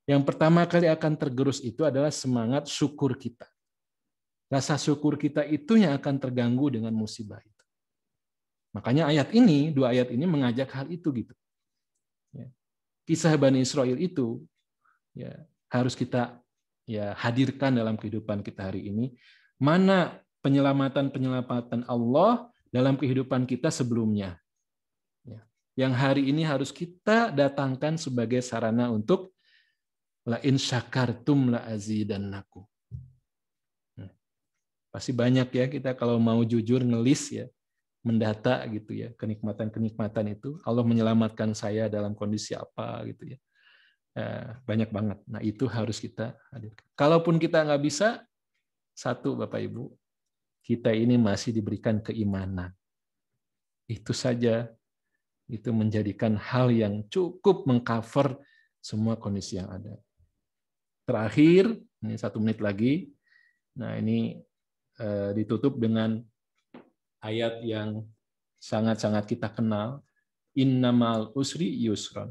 Yang pertama kali akan tergerus itu adalah semangat syukur kita. Rasa syukur kita itu yang akan terganggu dengan musibah itu. Makanya dua ayat ini mengajak hal itu gitu. Ya. Kisah Bani Israil itu ya harus kita ya hadirkan dalam kehidupan kita hari ini. Mana penyelamatan Allah dalam kehidupan kita sebelumnya. Ya. Yang hari ini harus kita datangkan sebagai sarana untuk la in syakartum la azidannakum. Pasti banyak ya kita kalau mau jujur ngelis ya, mendata gitu ya, kenikmatan-kenikmatan itu. Allah menyelamatkan saya dalam kondisi apa gitu ya. Banyak banget. Nah, itu harus kita hadirkan. Kalaupun kita nggak bisa, satu Bapak Ibu, kita ini masih diberikan keimanan. Itu saja, itu menjadikan hal yang cukup mengcover semua kondisi yang ada. Terakhir, ini 1 menit lagi. Nah, ini ditutup dengan ayat yang sangat-sangat kita kenal. Innamal usri yusron.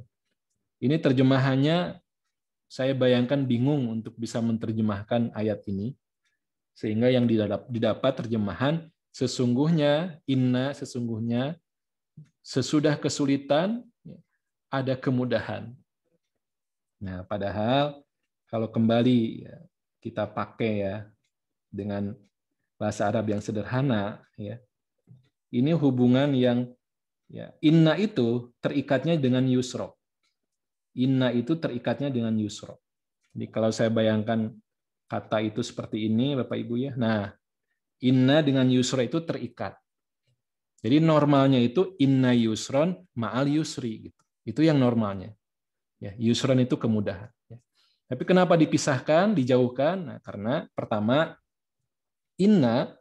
Ini terjemahannya, saya bayangkan bingung untuk bisa menerjemahkan ayat ini. Sehingga yang didapat terjemahan, sesungguhnya, sesungguhnya, sesudah kesulitan, ada kemudahan. Nah, padahal kalau kembali kita pakai ya dengan bahasa Arab yang sederhana, ya, ini hubungan yang ya, inna itu terikatnya dengan yusro. Inna itu terikatnya dengan yusro. Jadi kalau saya bayangkan kata itu seperti ini, Bapak Ibu ya. Nah, inna dengan yusro itu terikat. Jadi normalnya itu inna yusron ma'al yusri gitu. Itu yang normalnya. Ya, yusron itu kemudahan. Ya. Tapi kenapa dipisahkan, dijauhkan? Nah, karena pertama inna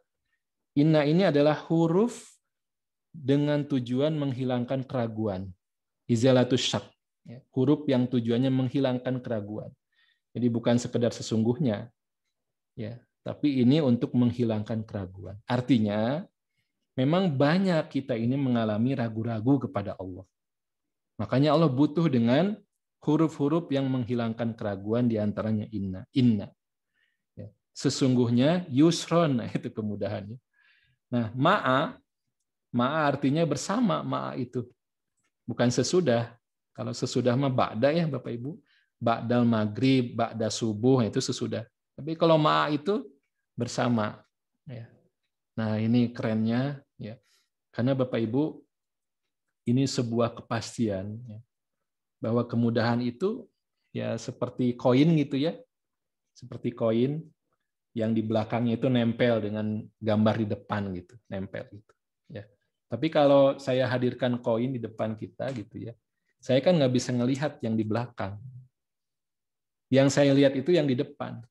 ini adalah huruf dengan tujuan menghilangkan keraguan. Izalatus syak. Huruf yang tujuannya menghilangkan keraguan. Jadi bukan sekedar sesungguhnya, ya, tapi ini untuk menghilangkan keraguan. Artinya, memang banyak kita ini mengalami ragu-ragu kepada Allah. Makanya Allah butuh dengan huruf-huruf yang menghilangkan keraguan, di antaranya inna. Inna. Ya. Sesungguhnya yusron, nah, itu kemudahannya. Nah, ma'a artinya bersama, ma'a itu. Bukan sesudah. Kalau sesudah mah ba'da ya Bapak Ibu. Ba'dal maghrib, ba'da subuh, itu sesudah. Tapi kalau ma'a itu bersama. Ya. Nah, ini kerennya. Ya. Karena Bapak Ibu, ini sebuah kepastian. Ya. Bahwa kemudahan itu ya seperti koin gitu ya. Seperti koin yang di belakangnya itu nempel dengan gambar di depan gitu. Nempel gitu. Ya. Tapi kalau saya hadirkan koin di depan kita gitu ya, saya kan nggak bisa ngelihat yang di belakang. Yang saya lihat itu yang di depan.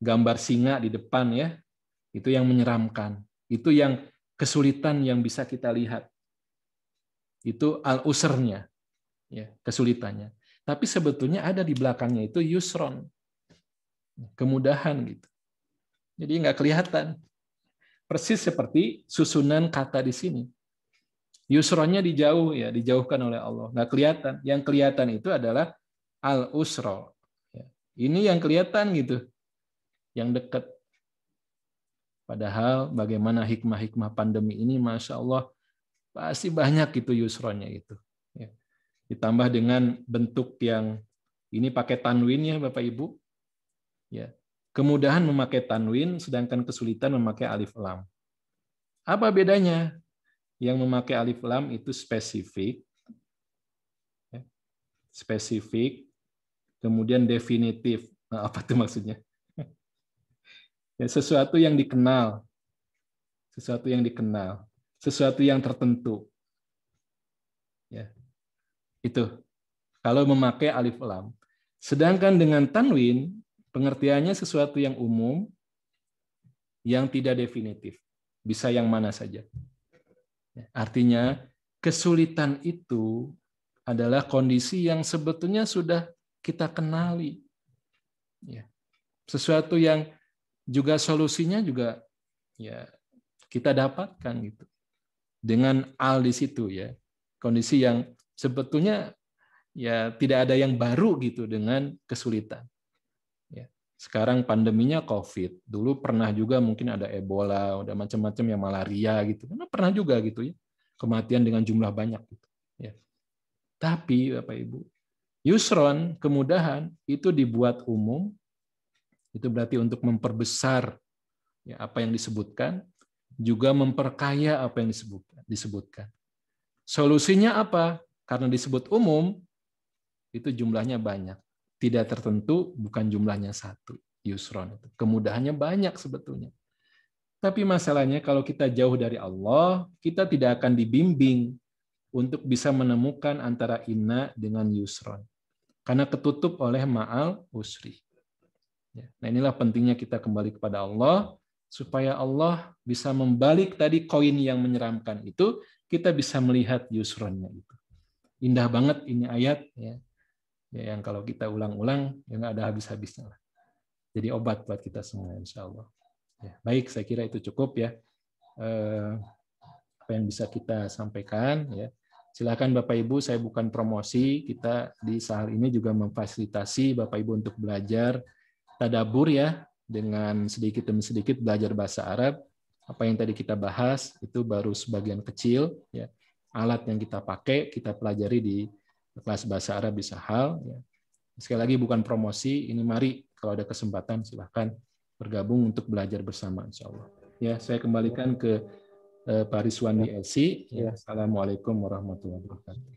Gambar singa di depan ya, itu yang menyeramkan. Itu yang kesulitan yang bisa kita lihat. Itu al-usrnya, ya, kesulitannya. Tapi sebetulnya ada di belakangnya itu yusron, kemudahan gitu. Jadi nggak kelihatan. Persis seperti susunan kata di sini. Yusronnya dijauh ya, dijauhkan oleh Allah, nggak kelihatan. Yang kelihatan itu adalah al-usra. Ini yang kelihatan gitu, yang dekat. Padahal bagaimana hikmah-hikmah pandemi ini, masya Allah, pasti banyak itu yusronnya itu. Ditambah dengan bentuk yang ini pakai tanwin ya Bapak Ibu. Ya. Kemudahan memakai tanwin, sedangkan kesulitan memakai alif lam. Apa bedanya? Yang memakai alif lam itu spesifik, spesifik, kemudian definitif. Nah, apa itu maksudnya? Ya, sesuatu yang dikenal, sesuatu yang dikenal, sesuatu yang tertentu. Ya, itu kalau memakai alif lam. Sedangkan dengan tanwin, pengertiannya sesuatu yang umum, yang tidak definitif. Bisa yang mana saja. Artinya, kesulitan itu adalah kondisi yang sebetulnya sudah kita kenali. Ya. Sesuatu yang juga solusinya juga ya kita dapatkan gitu. Dengan al di situ ya. Kondisi yang sebetulnya ya tidak ada yang baru gitu dengan kesulitan. Ya. Sekarang pandeminya COVID. Dulu pernah juga mungkin ada Ebola, ada macam-macam yang malaria gitu. Pernah juga gitu ya. Kematian dengan jumlah banyak gitu. Ya. Tapi Bapak Ibu, yusron, kemudahan itu dibuat umum. Itu berarti untuk memperbesar ya, apa yang disebutkan, juga memperkaya apa yang disebutkan. Solusinya apa? Karena disebut umum, itu jumlahnya banyak. Tidak tertentu, bukan jumlahnya satu. Yusron. Kemudahannya banyak sebetulnya. Tapi masalahnya kalau kita jauh dari Allah, kita tidak akan dibimbing untuk bisa menemukan antara inna dengan yusron. Karena ketutup oleh ma'al usri. Nah inilah pentingnya kita kembali kepada Allah, supaya Allah bisa membalik tadi koin yang menyeramkan itu, kita bisa melihat yusronnya itu. Indah banget ini ayat, ya yang kalau kita ulang-ulang, ya nggak ada habis-habisnya lah. Jadi obat buat kita semua, insya Allah. Ya, baik, saya kira itu cukup ya. Apa yang bisa kita sampaikan ya. Silakan Bapak Ibu, saya bukan promosi, kita di Sahal ini juga memfasilitasi Bapak Ibu untuk belajar tadabur ya, dengan sedikit demi sedikit belajar bahasa Arab. Apa yang tadi kita bahas itu baru sebagian kecil ya. Alat yang kita pakai kita pelajari di kelas bahasa Arab di Sahal ya. Sekali lagi bukan promosi, ini mari kalau ada kesempatan silahkan bergabung untuk belajar bersama insya Allah. Ya, saya kembalikan ke Pak Rizwandi LC. Ya. Assalamualaikum warahmatullahi wabarakatuh.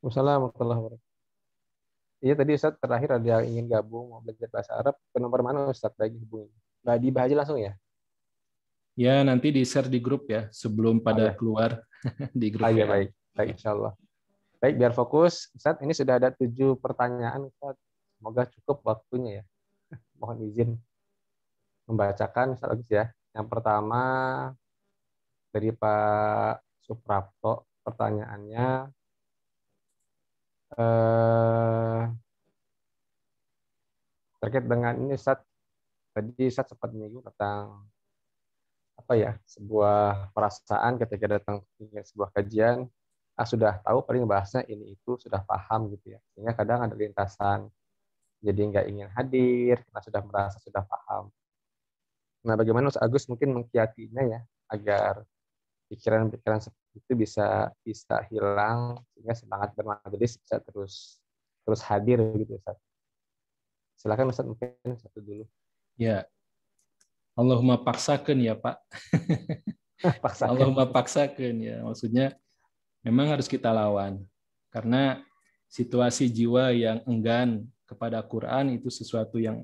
Wassalamualaikum warahmatullahi wabarakatuh. Iya tadi Ustadz terakhir ada yang ingin gabung mau belajar bahasa Arab, ke nomor mana Ustadz lagi hubungi? Nggak dibahas aja langsung ya? Ya nanti di share di grup ya sebelum pada keluar di grup. Iya baik, baik insya Allah. Baik biar fokus, Ustadz ini sudah ada 7 pertanyaan Ustadz. Semoga cukup waktunya ya. Mohon izin membacakan Ustadz Agus ya. Yang pertama dari Pak Suprapto, pertanyaannya terkait dengan ini Ustadz. Tadi Ustadz sempat menyinggung tentang apa ya, sebuah perasaan ketika datang ke sebuah kajian sudah tahu paling bahasnya ini itu sudah paham gitu ya. Sehingga kadang ada lintasan jadi nggak ingin hadir karena sudah merasa sudah paham. Nah, bagaimana Mas Agus mungkin mengkiatinya ya agar pikiran-pikiran seperti itu bisa hilang sehingga semangat bermajelis bisa terus hadir gitu Ustaz. Silakan Ustaz mungkin satu dulu. Ya, Allahumma paksakan ya Pak. Paksakan. Allahumma paksakan ya. Maksudnya memang harus kita lawan. Karena situasi jiwa yang enggan kepada Quran itu sesuatu yang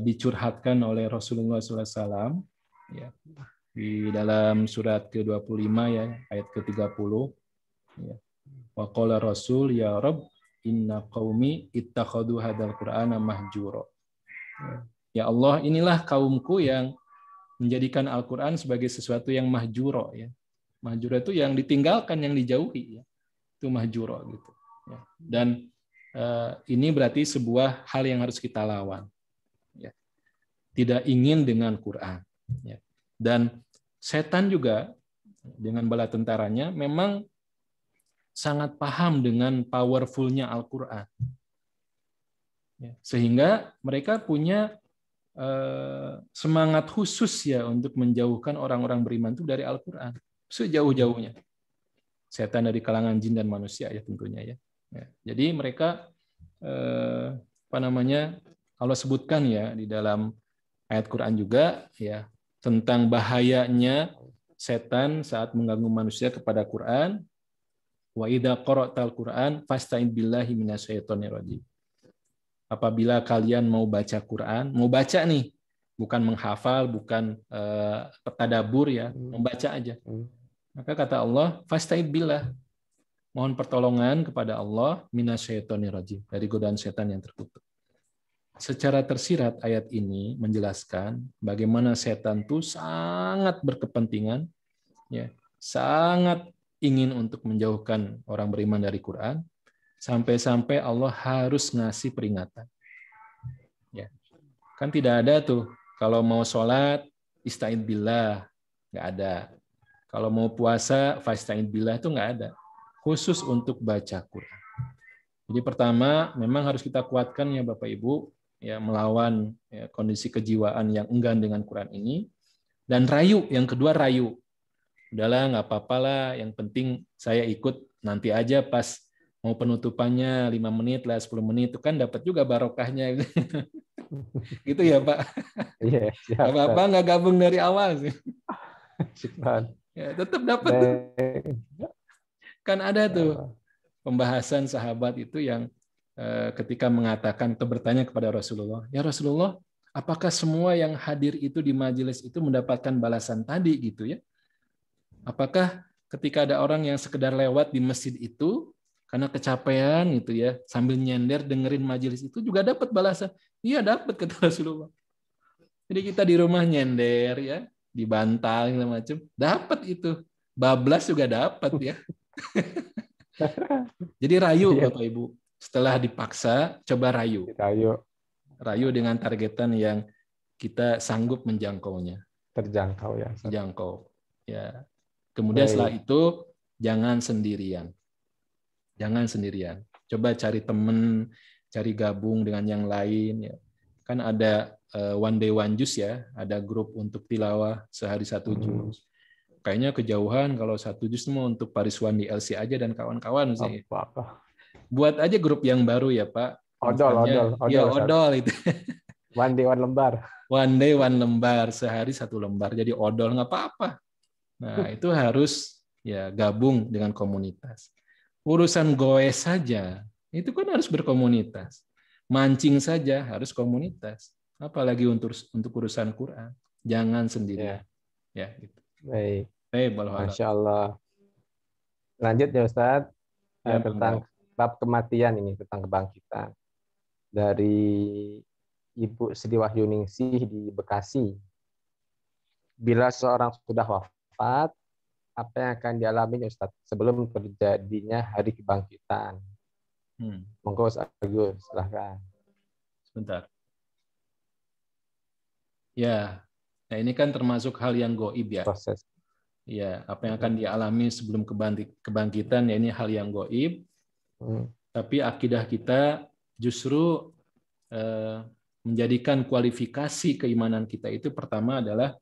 dicurhatkan oleh Rasulullah SAW ya, di dalam surat ke-25 ya, ayat ke-30 ya. Wa qala Rasul ya Rabb inna qaumi ittakhadhu hadzal Qur'ana mahjura. Ya Allah, inilah kaumku yang menjadikan Al-Qur'an sebagai sesuatu yang mahjura ya. Mahjura itu yang ditinggalkan, yang dijauhi ya. Itu mahjura gitu ya. Dan ini berarti sebuah hal yang harus kita lawan. Ya. Tidak ingin dengan Quran. Ya. Dan setan juga dengan bala tentaranya memang sangat paham dengan powerfulnya Al-Quran. Ya. Sehingga mereka punya semangat khusus ya untuk menjauhkan orang-orang beriman itu dari Al-Quran. Sejauh-jauhnya. Setan dari kalangan jin dan manusia ya tentunya ya. Ya. Jadi mereka Allah sebutkan ya di dalam ayat Quran juga ya tentang bahayanya setan saat mengganggu manusia kepada Quran. Wa idza qara'tal Quran fasta'in billahi minasyaitonir rajim. Apabila kalian mau baca Quran, mau baca nih, bukan menghafal, bukan tadabbur ya, membaca aja. Maka kata Allah, fasta'in billah. Mohon pertolongan kepada Allah minasyaitonir rajim, dari godaan setan yang terkutuk. Secara tersirat ayat ini menjelaskan bagaimana setan itu sangat berkepentingan, ya, sangat ingin untuk menjauhkan orang beriman dari Quran, sampai-sampai Allah harus ngasih peringatan. Ya. Kan tidak ada tuh, kalau mau sholat, ista'in billah, nggak ada. Kalau mau puasa, fasta'in billah, itu nggak ada. Khusus untuk baca Quran. Jadi pertama, memang harus kita kuatkan ya Bapak Ibu, ya melawan ya, kondisi kejiwaan yang enggan dengan Quran ini. Dan rayu, yang kedua rayu. Udahlah, nggak apa-apa lah, yang penting saya ikut nanti aja pas mau penutupannya 5 menit lah, 10 menit, itu kan dapat juga barokahnya. Gitu ya Pak? Iya, siap. Nggak apa-apa, nggak gabung dari awal sih. Ya, tetap dapat tuh. Kan ada tuh pembahasan sahabat itu yang ketika mengatakan atau bertanya kepada Rasulullah, ya Rasulullah, apakah semua yang hadir itu di majelis itu mendapatkan balasan tadi gitu ya? Apakah ketika ada orang yang sekedar lewat di masjid itu karena kecapean gitu ya, sambil nyender dengerin majelis itu juga dapat balasan? Iya dapat kata Rasulullah. Jadi kita di rumah nyender ya, di bantal segala macam, dapat itu. Bablas juga dapat ya. Jadi rayu Bapak Ibu. Setelah dipaksa, coba rayu. Rayu dengan targetan yang kita sanggup menjangkaunya. Terjangkau ya. Terjangkau. Ya. Kemudian setelah itu jangan sendirian. Jangan sendirian. Coba cari teman, cari gabung dengan yang lain. Ya. Kan ada one day one juz ya, ada grup untuk tilawah sehari 1 juz. Kayaknya kejauhan kalau 1 juz mau untuk Pariswan di LC aja dan kawan-kawan sih. Buat aja grup yang baru ya Pak. Odol itu. One day one lembar. One day one lembar, sehari 1 lembar. Jadi odol nggak apa-apa. Nah, itu harus ya gabung dengan komunitas. Urusan goes saja, itu kan harus berkomunitas. Mancing saja harus komunitas. Apalagi untuk urusan Quran. Jangan sendirian. Ya, gitu. Baik. Masya Allah. Lanjut ya Ustadz. Ya, tentang bab kematian ini, tentang kebangkitan. Dari Ibu Sri Wahyuningsih di Bekasi. Bila seorang sudah wafat, apa yang akan dialami Ustaz sebelum terjadinya hari kebangkitan? Monggo Ustaz Agus, silahkan. Sebentar. Ya, nah ini kan termasuk hal yang goib ya. Proses. Ya, apa yang akan dialami sebelum kebangkitan, ya ini hal yang gaib. Tapi akidah kita justru menjadikan kualifikasi keimanan kita itu pertama adalah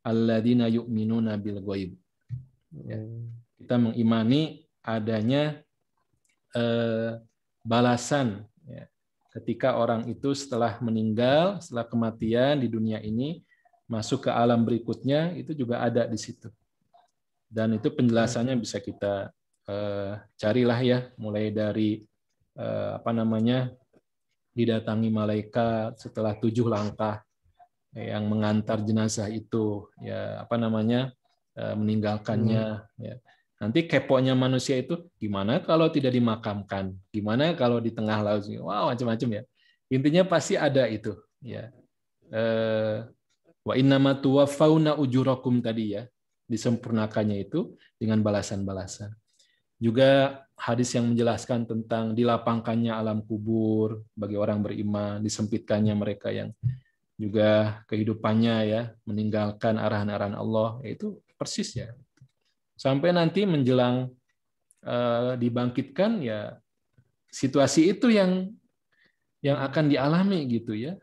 alladzina yu'minuna bil ghaib. Ya. Kita mengimani adanya balasan, ya, ketika orang itu setelah meninggal, setelah kematian di dunia ini masuk ke alam berikutnya, itu juga ada di situ. Dan itu penjelasannya bisa kita carilah ya, mulai dari didatangi malaikat setelah 7 langkah yang mengantar jenazah itu, ya meninggalkannya. Ya. Nanti keponya manusia itu gimana kalau tidak dimakamkan, gimana kalau di tengah laut, wow macam-macam ya. Intinya pasti ada itu. Ya. Wa innama tuwaffawna ujurakum tadi ya, disempurnakannya itu dengan balasan-balasan. Juga hadis yang menjelaskan tentang dilapangkannya alam kubur bagi orang beriman, disempitkannya mereka yang juga kehidupannya ya meninggalkan arahan-arahan Allah, itu persis ya. Sampai nanti menjelang dibangkitkan ya, situasi itu yang akan dialami gitu ya.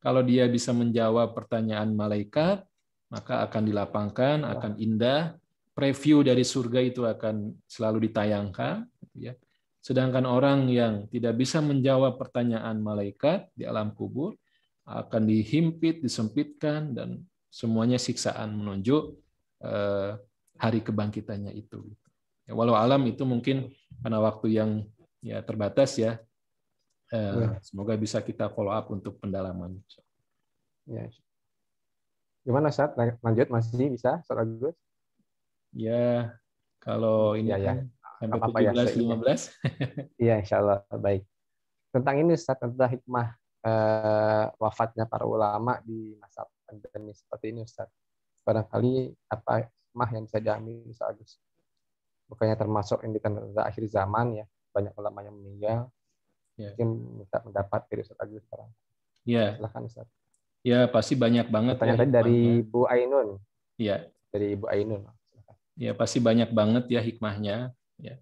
Kalau dia bisa menjawab pertanyaan malaikat, maka akan dilapangkan, akan indah. Preview dari surga itu akan selalu ditayangkan. Ya. Sedangkan orang yang tidak bisa menjawab pertanyaan malaikat di alam kubur, akan dihimpit, disempitkan, dan semuanya siksaan menuju hari kebangkitannya itu. Ya, walau alam itu mungkin karena waktu yang ya terbatas ya. Semoga bisa kita follow up untuk pendalaman. Ya. Gimana Ustaz? Lanjut masih bisa, Ustaz Agus? Ya, kalau ini ya, kan sampai apa 17-15. Iya, insya Allah. Baik. Tentang ini Ustaz, tentang hikmah wafatnya para ulama di masa pandemi seperti ini Ustaz. Barangkali apa hikmah yang bisa diambil Ustaz Agus? Bukannya termasuk indikan akhir zaman ya, banyak ulama yang meninggal. Ya. Mungkin minta pendapat dari Ustaz Agus sekarang. Ya. Silakan Ustaz. Ya, pasti banyak banget. Pertanyaan tadi dari Bu Ainun. Ya. Dari Ibu Ainun. Ya, pasti banyak banget ya hikmahnya. Ya.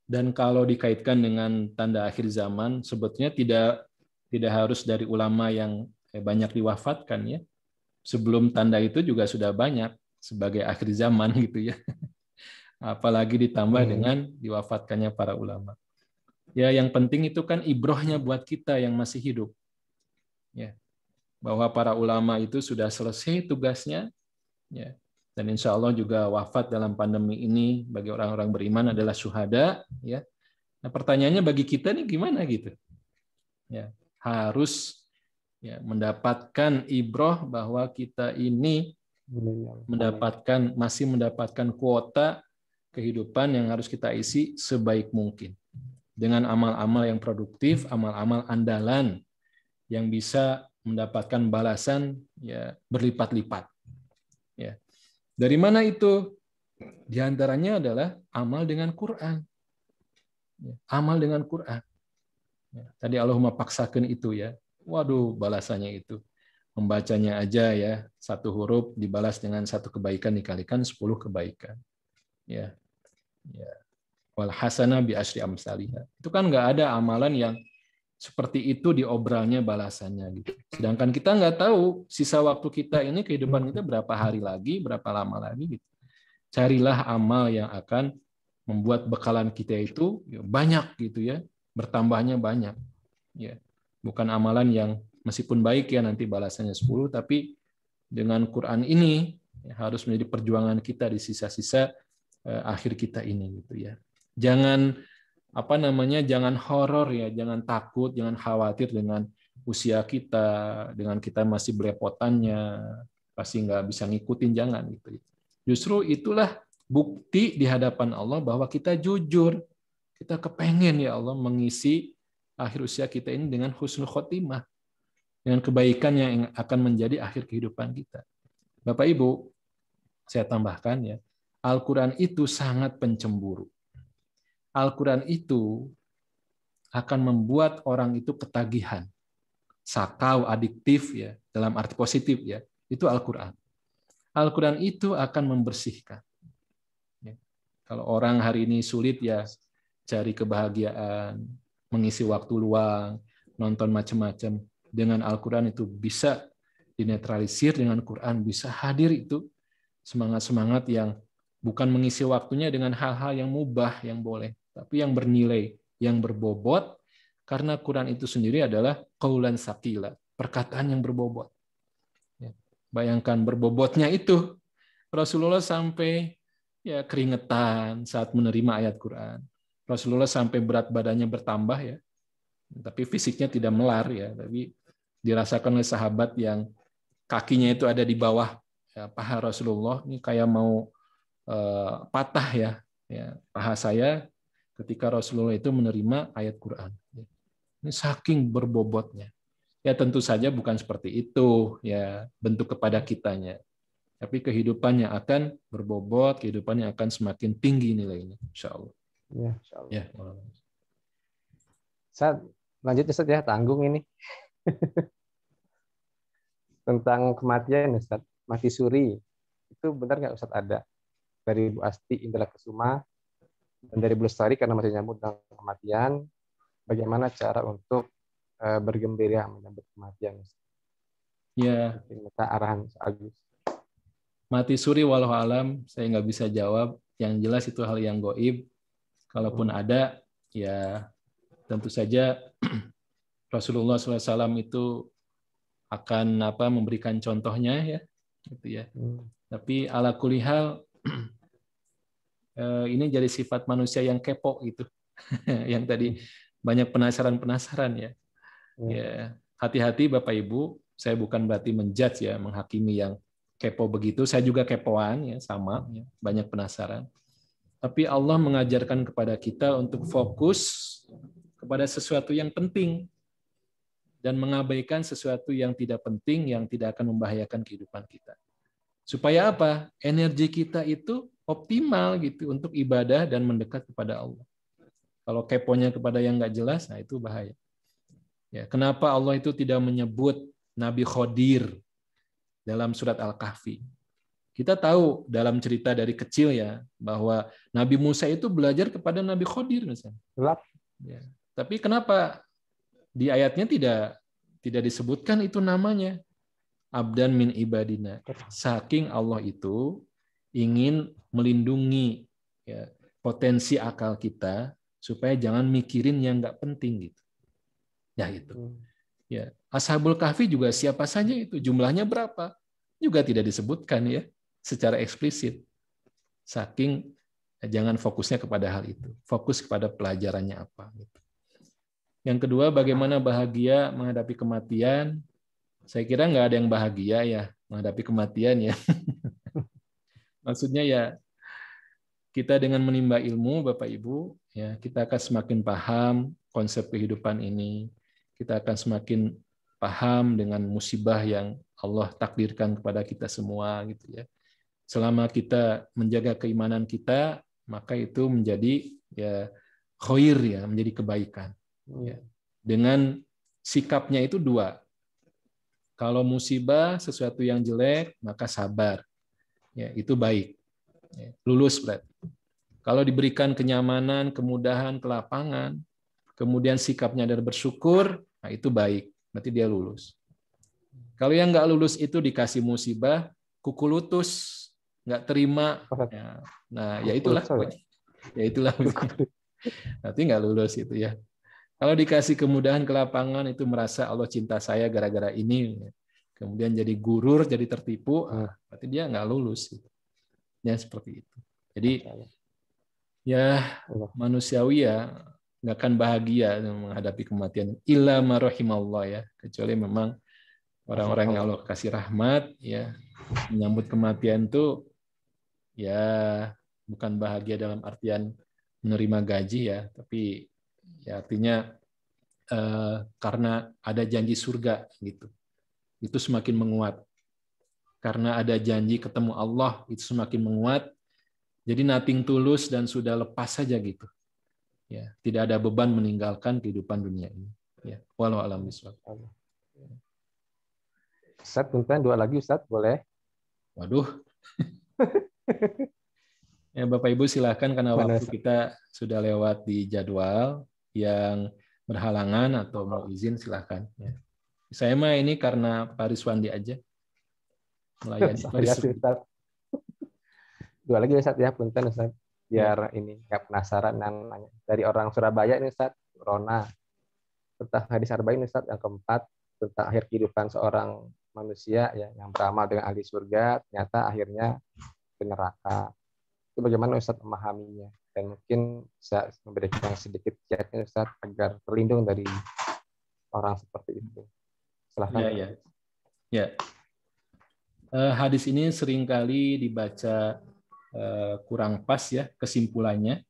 Dan kalau dikaitkan dengan tanda akhir zaman, sebetulnya tidak harus dari ulama yang banyak diwafatkan ya. Sebelum tanda itu juga sudah banyak sebagai akhir zaman gitu ya. Apalagi ditambah dengan diwafatkannya para ulama. Ya, yang penting itu kan ibrohnya buat kita yang masih hidup. Ya. Bahwa para ulama itu sudah selesai tugasnya, ya. Dan insya Allah juga wafat dalam pandemi ini bagi orang-orang beriman adalah syuhada, ya. Nah, pertanyaannya bagi kita nih gimana gitu? Ya, harus ya mendapatkan ibroh bahwa kita ini masih mendapatkan kuota kehidupan yang harus kita isi sebaik mungkin dengan amal-amal yang produktif, amal-amal andalan yang bisa mendapatkan balasan ya berlipat-lipat. Ya. Dari mana itu? Di antaranya adalah amal dengan Quran. Ya. Amal dengan Quran. Ya. Tadi Allahumma paksakan itu ya. Waduh, balasannya itu. Membacanya aja ya, 1 huruf dibalas dengan 1 kebaikan dikalikan 10 kebaikan. Ya. Ya. Wal hasanah bi asyri amsalihha. Itu kan nggak ada amalan yang seperti itu diobralnya balasannya gitu. Sedangkan kita nggak tahu sisa waktu kita ini, kehidupan kita berapa hari lagi, berapa lama lagi gitu. Carilah amal yang akan membuat bekalan kita itu banyak gitu ya, bertambahnya banyak. Ya. Bukan amalan yang meskipun baik ya nanti balasannya 10, tapi dengan Quran ini ya, harus menjadi perjuangan kita di sisa-sisa akhir kita ini gitu ya. Jangan jangan horor ya, jangan takut, jangan khawatir dengan usia kita, dengan kita masih belepotannya, pasti nggak bisa ngikutin, jangan gitu. Justru itulah bukti di hadapan Allah bahwa kita jujur, kita kepengen ya Allah mengisi akhir usia kita ini dengan husnul khotimah, dengan kebaikan yang akan menjadi akhir kehidupan kita. Bapak Ibu, saya tambahkan ya, Al-Quran itu sangat pencemburu. Al-Quran itu akan membuat orang itu ketagihan, sakau, adiktif ya, dalam arti positif ya. Itu Al-Quran. Al-Quran itu akan membersihkan. Ya. Kalau orang hari ini sulit ya cari kebahagiaan, mengisi waktu luang, nonton macam-macam. Dengan Al-Quran itu bisa dinetralisir, dengan Quran bisa hadir itu semangat-semangat yang bukan mengisi waktunya dengan hal-hal yang mubah, yang boleh, tapi yang bernilai, yang berbobot, karena Quran itu sendiri adalah qaulan saqila, perkataan yang berbobot. Bayangkan berbobotnya itu, Rasulullah sampai ya keringetan saat menerima ayat Quran. Rasulullah sampai berat badannya bertambah ya, tapi fisiknya tidak melar ya, tapi dirasakan oleh sahabat yang kakinya itu ada di bawah ya, paha Rasulullah, ini kayak mau patah ya, paha saya ketika Rasulullah itu menerima ayat Quran. Ini saking berbobotnya. Ya tentu saja bukan seperti itu ya bentuk kepada kitanya. Tapi kehidupannya akan berbobot, kehidupannya akan semakin tinggi nilainya, insya Allah. Ya, insya Allah. Ya. Ustaz, lanjut Ustaz ya, tanggung ini. Tentang kematian Ustaz, mati suri. Itu benar nggak Ustaz ada? Dari Bu Asti Indra Kesuma dan dari Bu Lestari karena masih nyambut dengan kematian. Bagaimana cara untuk bergembira menyambut kematian? Ya. Minta arahan Agus. Mati suri walau alam, saya nggak bisa jawab. Yang jelas itu hal yang goib. Kalaupun ada, ya tentu saja Rasulullah SAW itu akan memberikan contohnya ya, gitu ya. Tapi ala kulihal ini jadi sifat manusia yang kepo gitu, yang tadi banyak penasaran ya. Ya, hati-hati Bapak Ibu, saya bukan berarti menjudge ya, menghakimi yang kepo begitu. Saya juga kepoan ya, sama ya, banyak penasaran. Tapi Allah mengajarkan kepada kita untuk fokus kepada sesuatu yang penting dan mengabaikan sesuatu yang tidak penting, yang tidak akan membahayakan kehidupan kita. Supaya apa? Energi kita itu optimal gitu untuk ibadah dan mendekat kepada Allah. Kalau keponya kepada yang nggak jelas, nah itu bahaya. Ya, kenapa Allah itu tidak menyebut Nabi Khodir dalam surat Al-Kahfi? Kita tahu dalam cerita dari kecil ya bahwa Nabi Musa itu belajar kepada Nabi Khodir misalnya. Ya. Tapi kenapa di ayatnya tidak disebutkan itu namanya? Abdan min ibadina. Saking Allah itu ingin melindungi ya, potensi akal kita supaya jangan mikirin yang nggak penting gitu. Ya itu. Ya, Ashabul Kahfi juga siapa saja itu, jumlahnya berapa? Juga tidak disebutkan ya secara eksplisit. Saking jangan fokusnya kepada hal itu. Fokus kepada pelajarannya apa gitu. Yang kedua, bagaimana bahagia menghadapi kematian? Saya kira nggak ada yang bahagia ya menghadapi kematian ya. Maksudnya ya kita dengan menimba ilmu Bapak Ibu, ya kita akan semakin paham konsep kehidupan ini. Kita akan semakin paham dengan musibah yang Allah takdirkan kepada kita semua gitu ya. Selama kita menjaga keimanan kita, maka itu menjadi ya khair ya, menjadi kebaikan. Ya. Dengan sikapnya itu dua. Kalau musibah sesuatu yang jelek, maka sabar. Ya, itu baik. Ya, lulus berarti. Kalau diberikan kenyamanan, kemudahan, kelapangan, kemudian sikapnya adalah bersyukur, nah itu baik. Berarti dia lulus. Kalau yang nggak lulus itu dikasih musibah, kuku lutus, nggak terima. Ya, nah, ya itulah. Ya itulah. Nanti nggak lulus itu ya. Kalau dikasih kemudahan, kelapangan, itu merasa Allah cinta saya gara-gara ini. Kemudian jadi gurur, jadi tertipu, berarti dia nggak lulus. Ya seperti itu. Jadi ya manusiawi ya nggak akan bahagia menghadapi kematian. Illa ma rahimallah ya. Kecuali memang orang-orang yang Allah kasih rahmat, ya menyambut kematian itu ya bukan bahagia dalam artian menerima gaji ya, tapi ya artinya karena ada janji surga gitu, itu semakin menguat. Karena ada janji ketemu Allah itu semakin menguat. Jadi nothing tulus dan sudah lepas saja gitu. Ya, tidak ada beban meninggalkan kehidupan dunia ini. Ya, walau alam bisawab. Ustaz, punten dua lagi Ustaz, boleh? Waduh, Ya, Bapak Ibu silakan karena Mana, waktu Ustaz? kita sudah lewat di jadwal, yang berhalangan atau mau izin silakan. Ya. Saya mah ini karena Pak Riswandi aja, melayani Pak Saya sih, Riswandi. Ustaz. Dua lagi Ustaz ya, punten Ustaz. Ya, Biar ini nggak penasaran yang nanya. Dari orang Surabaya ini Ustaz, Rona. Tentang hadis arba'in Ustaz yang keempat, tentang akhir kehidupan seorang manusia ya yang beramal dengan ahli surga, ternyata akhirnya ke neraka. Itu bagaimana Ustaz memahaminya? Dan mungkin bisa memberikan sedikit kiatnya Ustaz agar terlindung dari orang seperti itu. ya, Silahkan. ya. Ya. Hadis ini seringkali dibaca kurang pas ya kesimpulannya.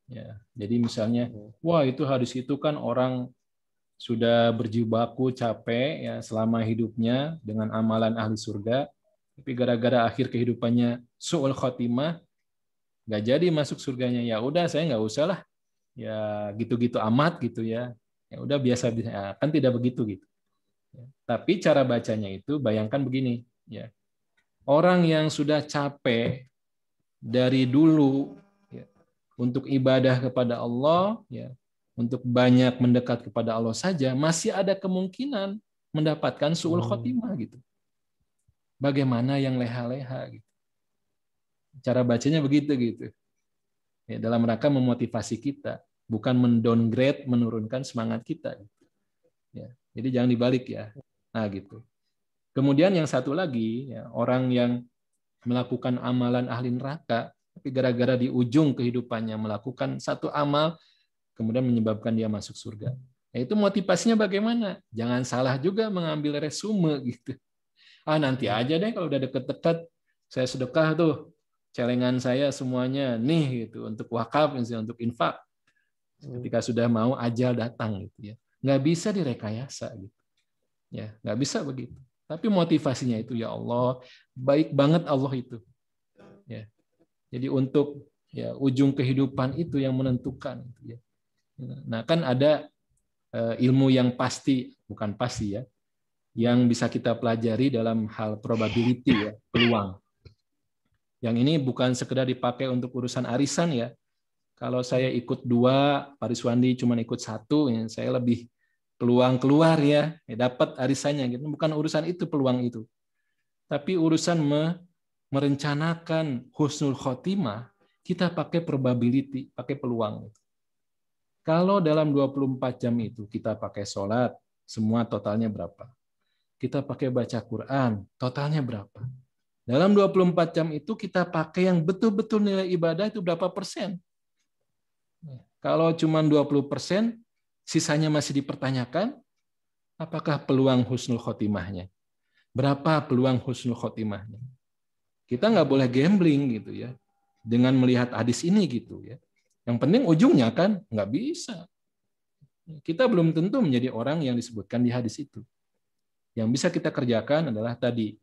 Ya. Jadi misalnya, wah itu hadis itu kan orang sudah berjibaku capek ya selama hidupnya dengan amalan ahli surga, tapi gara-gara akhir kehidupannya su'ul khotimah, nggak jadi masuk surganya. Ya udah saya nggak usah lah, ya gitu-gitu amat gitu ya. Ya udah biasa-biasa, ya, kan tidak begitu gitu. Ya. Tapi cara bacanya itu bayangkan begini, ya orang yang sudah capek dari dulu ya, untuk ibadah kepada Allah, ya, untuk banyak mendekat kepada Allah saja, masih ada kemungkinan mendapatkan su'ul khotimah gitu. Bagaimana yang leha-leha gitu. Cara bacanya begitu gitu. Ya, dalam rangka memotivasi kita, bukan mendowngrade, menurunkan semangat kita. Ya, jadi jangan dibalik ya. Nah gitu. Kemudian yang satu lagi, ya, orang yang melakukan amalan ahli neraka, tapi gara-gara di ujung kehidupannya melakukan satu amal, kemudian menyebabkan dia masuk surga. Nah, itu motivasinya bagaimana? Jangan salah juga mengambil resume gitu. Nanti aja deh kalau udah deket-deket, saya sedekah tuh, celengan saya semuanya nih gitu untuk wakaf, misalnya untuk infak. Ketika sudah mau ajal datang gitu ya, nggak bisa direkayasa gitu. Ya, nggak bisa begitu. Tapi motivasinya itu ya Allah, baik banget Allah itu. Ya. Jadi untuk ya ujung kehidupan itu yang menentukan. Ya. Nah kan ada ilmu yang pasti, bukan pasti ya, yang bisa kita pelajari dalam hal probability ya, peluang. Yang ini bukan sekedar dipakai untuk urusan arisan ya. Kalau saya ikut 2, Pak Riswandi cuma ikut 1, ya saya lebih peluang keluar ya dapat arisannya gitu. Bukan urusan itu peluang itu. Tapi urusan merencanakan husnul khotimah, kita pakai probability, pakai peluang. Kalau dalam 24 jam itu kita pakai sholat, semua totalnya berapa? Kita pakai baca Quran, totalnya berapa? Dalam 24 jam itu kita pakai yang betul-betul nilai ibadah itu berapa persen? Kalau cuma 20%, sisanya masih dipertanyakan, apakah peluang husnul khotimahnya? Berapa peluang husnul khotimahnya? Kita nggak boleh gambling gitu ya, dengan melihat hadis ini gitu ya. Yang penting ujungnya kan nggak bisa. Kita belum tentu menjadi orang yang disebutkan di hadis itu. Yang bisa kita kerjakan adalah tadi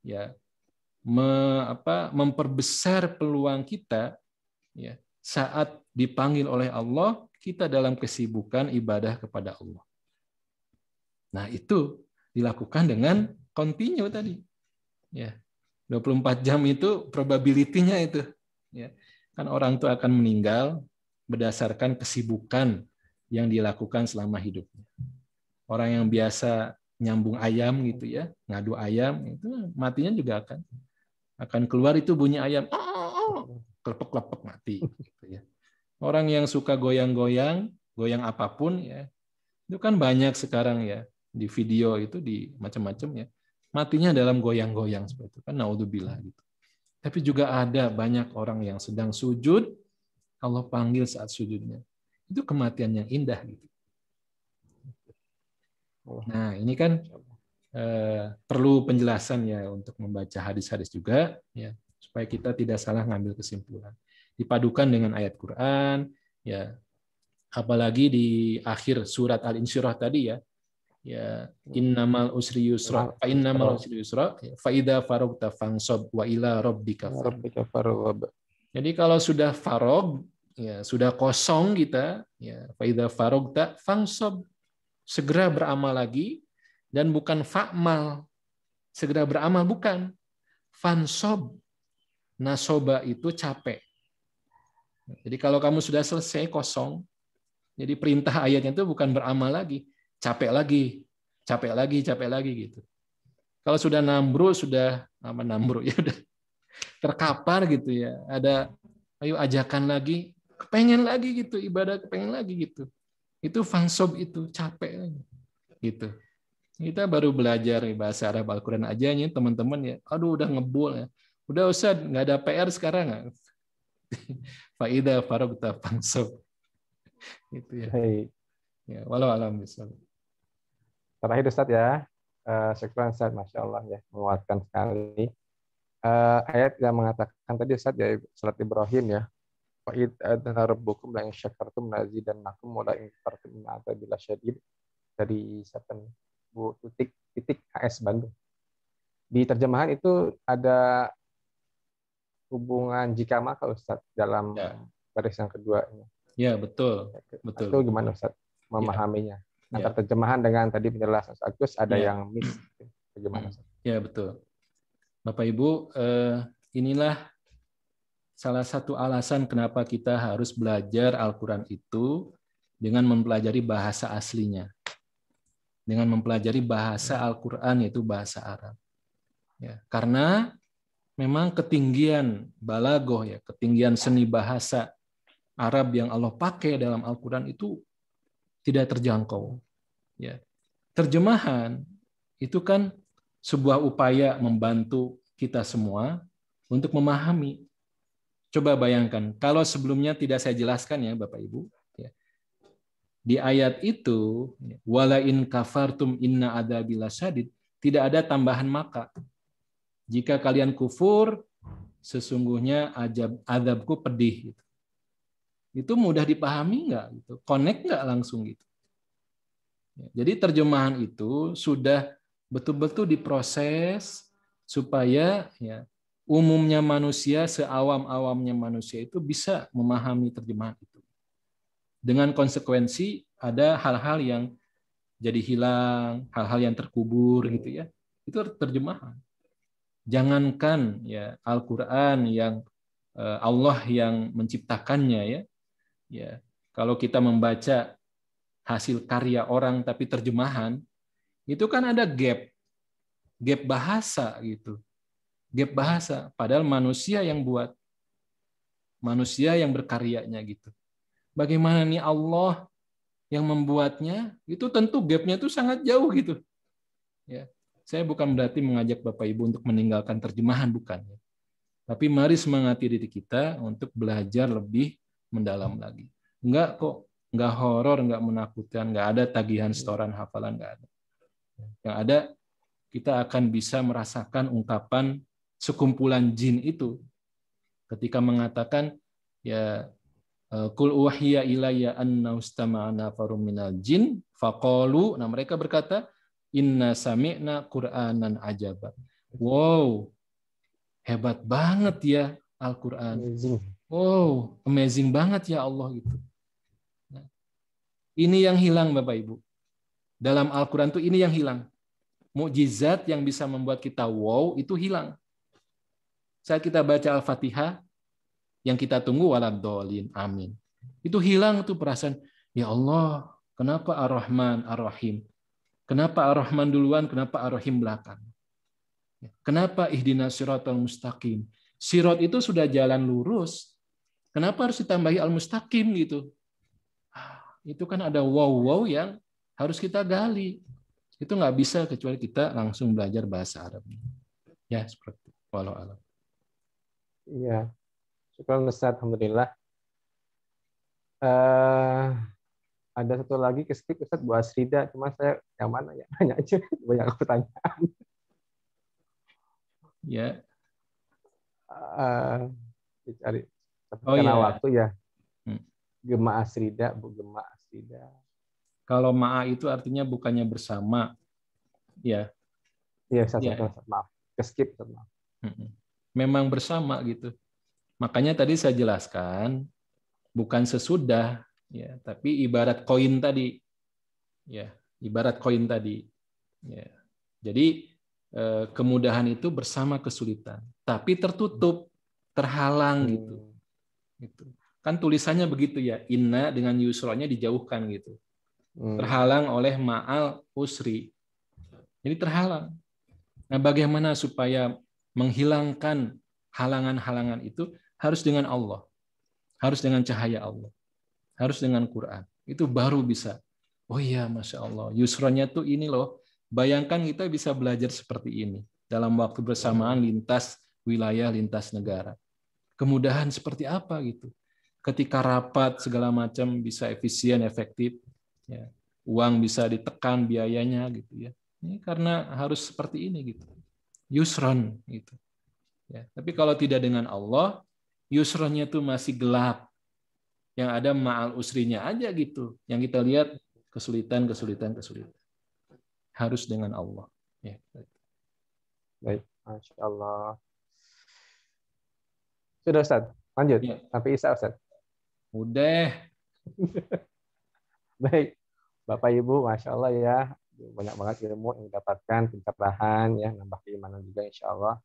ya memperbesar peluang kita ya saat dipanggil oleh Allah kita dalam kesibukan ibadah kepada Allah. Nah, itu dilakukan dengan continue tadi. Ya. 24 jam itu probability-nya itu. Ya. Kan orang itu akan meninggal berdasarkan kesibukan yang dilakukan selama hidupnya. Orang yang biasa nyambung ayam gitu ya, ngadu ayam, itu matinya juga akan keluar itu bunyi ayam, klepek-klepek mati. Gitu ya. Orang yang suka goyang-goyang, goyang apapun ya, itu kan banyak sekarang ya di video itu di macam-macam ya, matinya dalam goyang-goyang seperti itu kan, naudzubillah gitu. Tapi juga ada banyak orang yang sedang sujud, Allah panggil saat sujudnya. Itu kematian yang indah gitu. Nah, ini kan perlu penjelasan ya untuk membaca hadis-hadis juga ya supaya kita tidak salah ngambil kesimpulan. Dipadukan dengan ayat Quran ya, apalagi di akhir surat Al-Insyirah tadi ya. Ya, innamal usri yusra, fa innamal usri yusra, fa idza faragta fansab wa ila rabbika farghab. Jadi kalau sudah farog, ya sudah kosong kita, ya fa idza faragta fansab, segera beramal lagi, dan bukan fa'mal, segera beramal, bukan fansab, Nasoba itu capek. Jadi kalau kamu sudah selesai kosong, jadi perintah ayatnya itu bukan beramal lagi, capek lagi, capek lagi, capek lagi gitu. Kalau sudah nambru, sudah apa nambru ya udah terkapar gitu ya. Ada ayo ajakan lagi, kepengen lagi gitu, ibadah kepengen lagi gitu. Itu fansob itu capek gitu. Kita baru belajar bahasa Arab Al-Quran aja nih teman-teman ya. Aduh udah ngebul ya. Udah Ustaz, nggak ada PR sekarang. Faida faragta fansob. Gitu ya. Baik. Ya, walau alam bisa. Terakhir Ustaz ya. Syukran Ustaz, Masya Allah ya, menguatkan sekali. Ayat yang mengatakan tadi Ustaz ya, surat Ibrahim ya. Wa id adzana rabbukum la in syakartum lazidannakum wa la in kafartum inna adzabi lasyadid, dari Sapen Bu titik HS Bandung. Di terjemahan itu ada hubungan jika maka Ustaz dalam Ya, baris yang kedua ini. ya betul, betul. Itu gimana Ustaz memahaminya? Ya. Antara terjemahan dengan tadi penjelasan Agus ada Ya. yang miss. Bagaimana Ustaz? Ya betul. Bapak Ibu, inilah salah satu alasan kenapa kita harus belajar Al-Quran itu dengan mempelajari bahasa aslinya. Dengan mempelajari bahasa Al-Quran, yaitu bahasa Arab. Ya, karena memang ketinggian balagoh, ya, ketinggian seni bahasa Arab yang Allah pakai dalam Al-Quran itu tidak terjangkau. Ya. Terjemahan itu kan sebuah upaya membantu kita semua untuk memahami. Coba bayangkan, kalau sebelumnya tidak saya jelaskan ya Bapak Ibu, ya, di ayat itu, wala in kafartum inna adzabi lasyadid, tidak ada tambahan maka. Jika kalian kufur, sesungguhnya azabku pedih. Itu mudah dipahami nggak? Gitu. Connect nggak langsung gitu. Jadi terjemahan itu sudah betul-betul diproses supaya ya, umumnya manusia, seawam-awamnya manusia itu bisa memahami terjemahan itu. Dengan konsekuensi ada hal-hal yang jadi hilang, hal-hal yang terkubur gitu ya. Itu terjemahan. Jangankan ya Al-Qur'an yang Allah yang menciptakannya ya. Ya, kalau kita membaca hasil karya orang tapi terjemahan, itu kan ada gap bahasa gitu. Gap bahasa, padahal manusia yang buat, manusia yang berkaryanya gitu. Bagaimana nih Allah yang membuatnya, itu tentu gapnya itu sangat jauh gitu. Ya, saya bukan berarti mengajak Bapak Ibu untuk meninggalkan terjemahan, bukan. Tapi mari semangati diri kita untuk belajar lebih mendalam lagi. Enggak kok, enggak horor, enggak menakutkan, enggak ada tagihan setoran hafalan, enggak ada. Yang ada kita akan bisa merasakan ungkapan sekumpulan jin itu ketika mengatakan ya qul uhiya ilayya anna ustama'ana nafarun minal jin faqalu, nah mereka berkata inna sami'na qur'anan ajaba. Wow, hebat banget ya Al-Qur'an. Wow, amazing banget ya Allah gitu. Nah, ini yang hilang Bapak Ibu. Dalam Al-Qur'an tuh ini yang hilang. Mukjizat yang bisa membuat kita wow itu hilang. Saat kita baca Al-Fatihah, yang kita tunggu waladhdallin, amin. Itu hilang tuh perasaan, ya Allah, kenapa Ar-Rahman, Ar-Rahim? Kenapa Ar-Rahman duluan, kenapa Ar-Rahim belakang? Kenapa ihdinas siratal mustaqim? Sirat itu sudah jalan lurus. Kenapa harus ditambahi al-mustaqim gitu? Itu kan ada wow-wow yang harus kita gali. Itu nggak bisa kecuali kita langsung belajar bahasa Arab. Ya, seperti itu. Walau alam. Iya. Syukur Ustaz, alhamdulillah. Ada satu lagi ke skip Ustaz, Bu Asrida, cuma saya yang mana ya? Tanya aja, banyak pertanyaan. Ya. Dicari. Oh, karena iya. waktu ya. Gema Asrida, Bu Gema Asrida. Kalau ma'a itu artinya bukannya bersama. Ya. Iya, maaf. Ke skip, maaf. Memang bersama gitu. Makanya tadi saya jelaskan bukan sesudah ya, tapi ibarat koin tadi. Ya, ibarat koin tadi. Ya. Jadi kemudahan itu bersama kesulitan, tapi tertutup. terhalang gitu. Gitu. Kan tulisannya begitu ya, inna dengan yusronya dijauhkan gitu. Terhalang oleh ma'al usri. Jadi terhalang. Nah, bagaimana supaya menghilangkan halangan-halangan itu? Harus dengan Allah. Harus dengan cahaya Allah. Harus dengan Quran. Itu baru bisa. Oh iya, Masya Allah. Yusronya tuh ini loh. Bayangkan kita bisa belajar seperti ini. Dalam waktu bersamaan lintas wilayah, lintas negara. Kemudahan seperti apa gitu. Ketika rapat segala macam bisa efisien, efektif. Ya. Uang bisa ditekan biayanya gitu ya. Ini karena harus seperti ini gitu. Yusron gitu. Ya. Tapi kalau tidak dengan Allah, yusronnya itu masih gelap. Yang ada ma'al usrinya aja gitu. Yang kita lihat kesulitan. Harus dengan Allah. Ya. Baik, Masya Allah. Sudah Ustaz, lanjut. Ya. Sampai Isa Ustaz. Udah. Baik, Bapak Ibu, Masya Allah ya. Banyak banget ilmu yang didapatkan, pencerahan, ya, nambah keimanan juga insya Allah.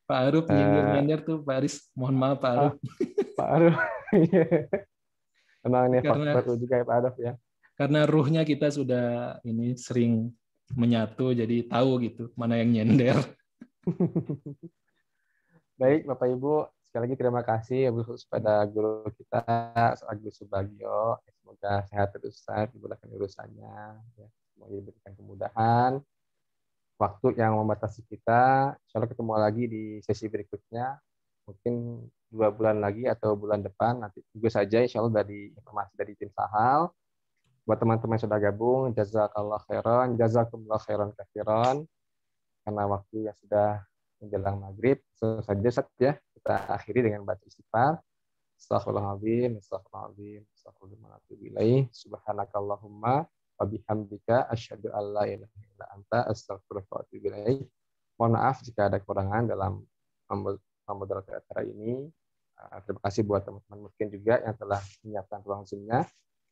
Pak Aruf nyindir tuh Pak Aris. Mohon maaf Pak Aruf. Pak Aruf. Emang ini Karena faktor juga ya Pak Aruf ya. Karena ruhnya kita sudah ini sering menyatu, jadi tahu gitu mana yang nyender. Baik Bapak Ibu, sekali lagi terima kasih kepada guru kita, Agus Subagio. Semoga sehat terus, dimudahkan urusannya. Ya. Semoga diberikan kemudahan. Waktu yang membatasi kita, insya Allah ketemu lagi di sesi berikutnya. Mungkin 2 bulan lagi atau bulan depan, nanti tunggu saja insya Allah dari informasi dari tim Sahal. Buat teman-teman yang sudah gabung, jazakallah khairan, jazakumullah khairan katsiran. Karena waktu yang sudah menjelang maghrib, selesai saja kita akhiri dengan baca istighfar. Astaghfirullahaladzim, astaghfirullahaladzim, astaghfirullahaladzim, subhanakallahumma wa bihamdika asyhadu an la ilaha illa anta astaghfiruka wa atubu ilaik. Mohon maaf jika ada kekurangan dalam memoderasi acara ini. Terima kasih buat teman-teman mungkin juga yang telah menyiapkan ruang Zoom-nya.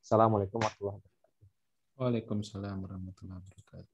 Assalamualaikum warahmatullahi wabarakatuh. Waalaikumsalam warahmatullahi wabarakatuh.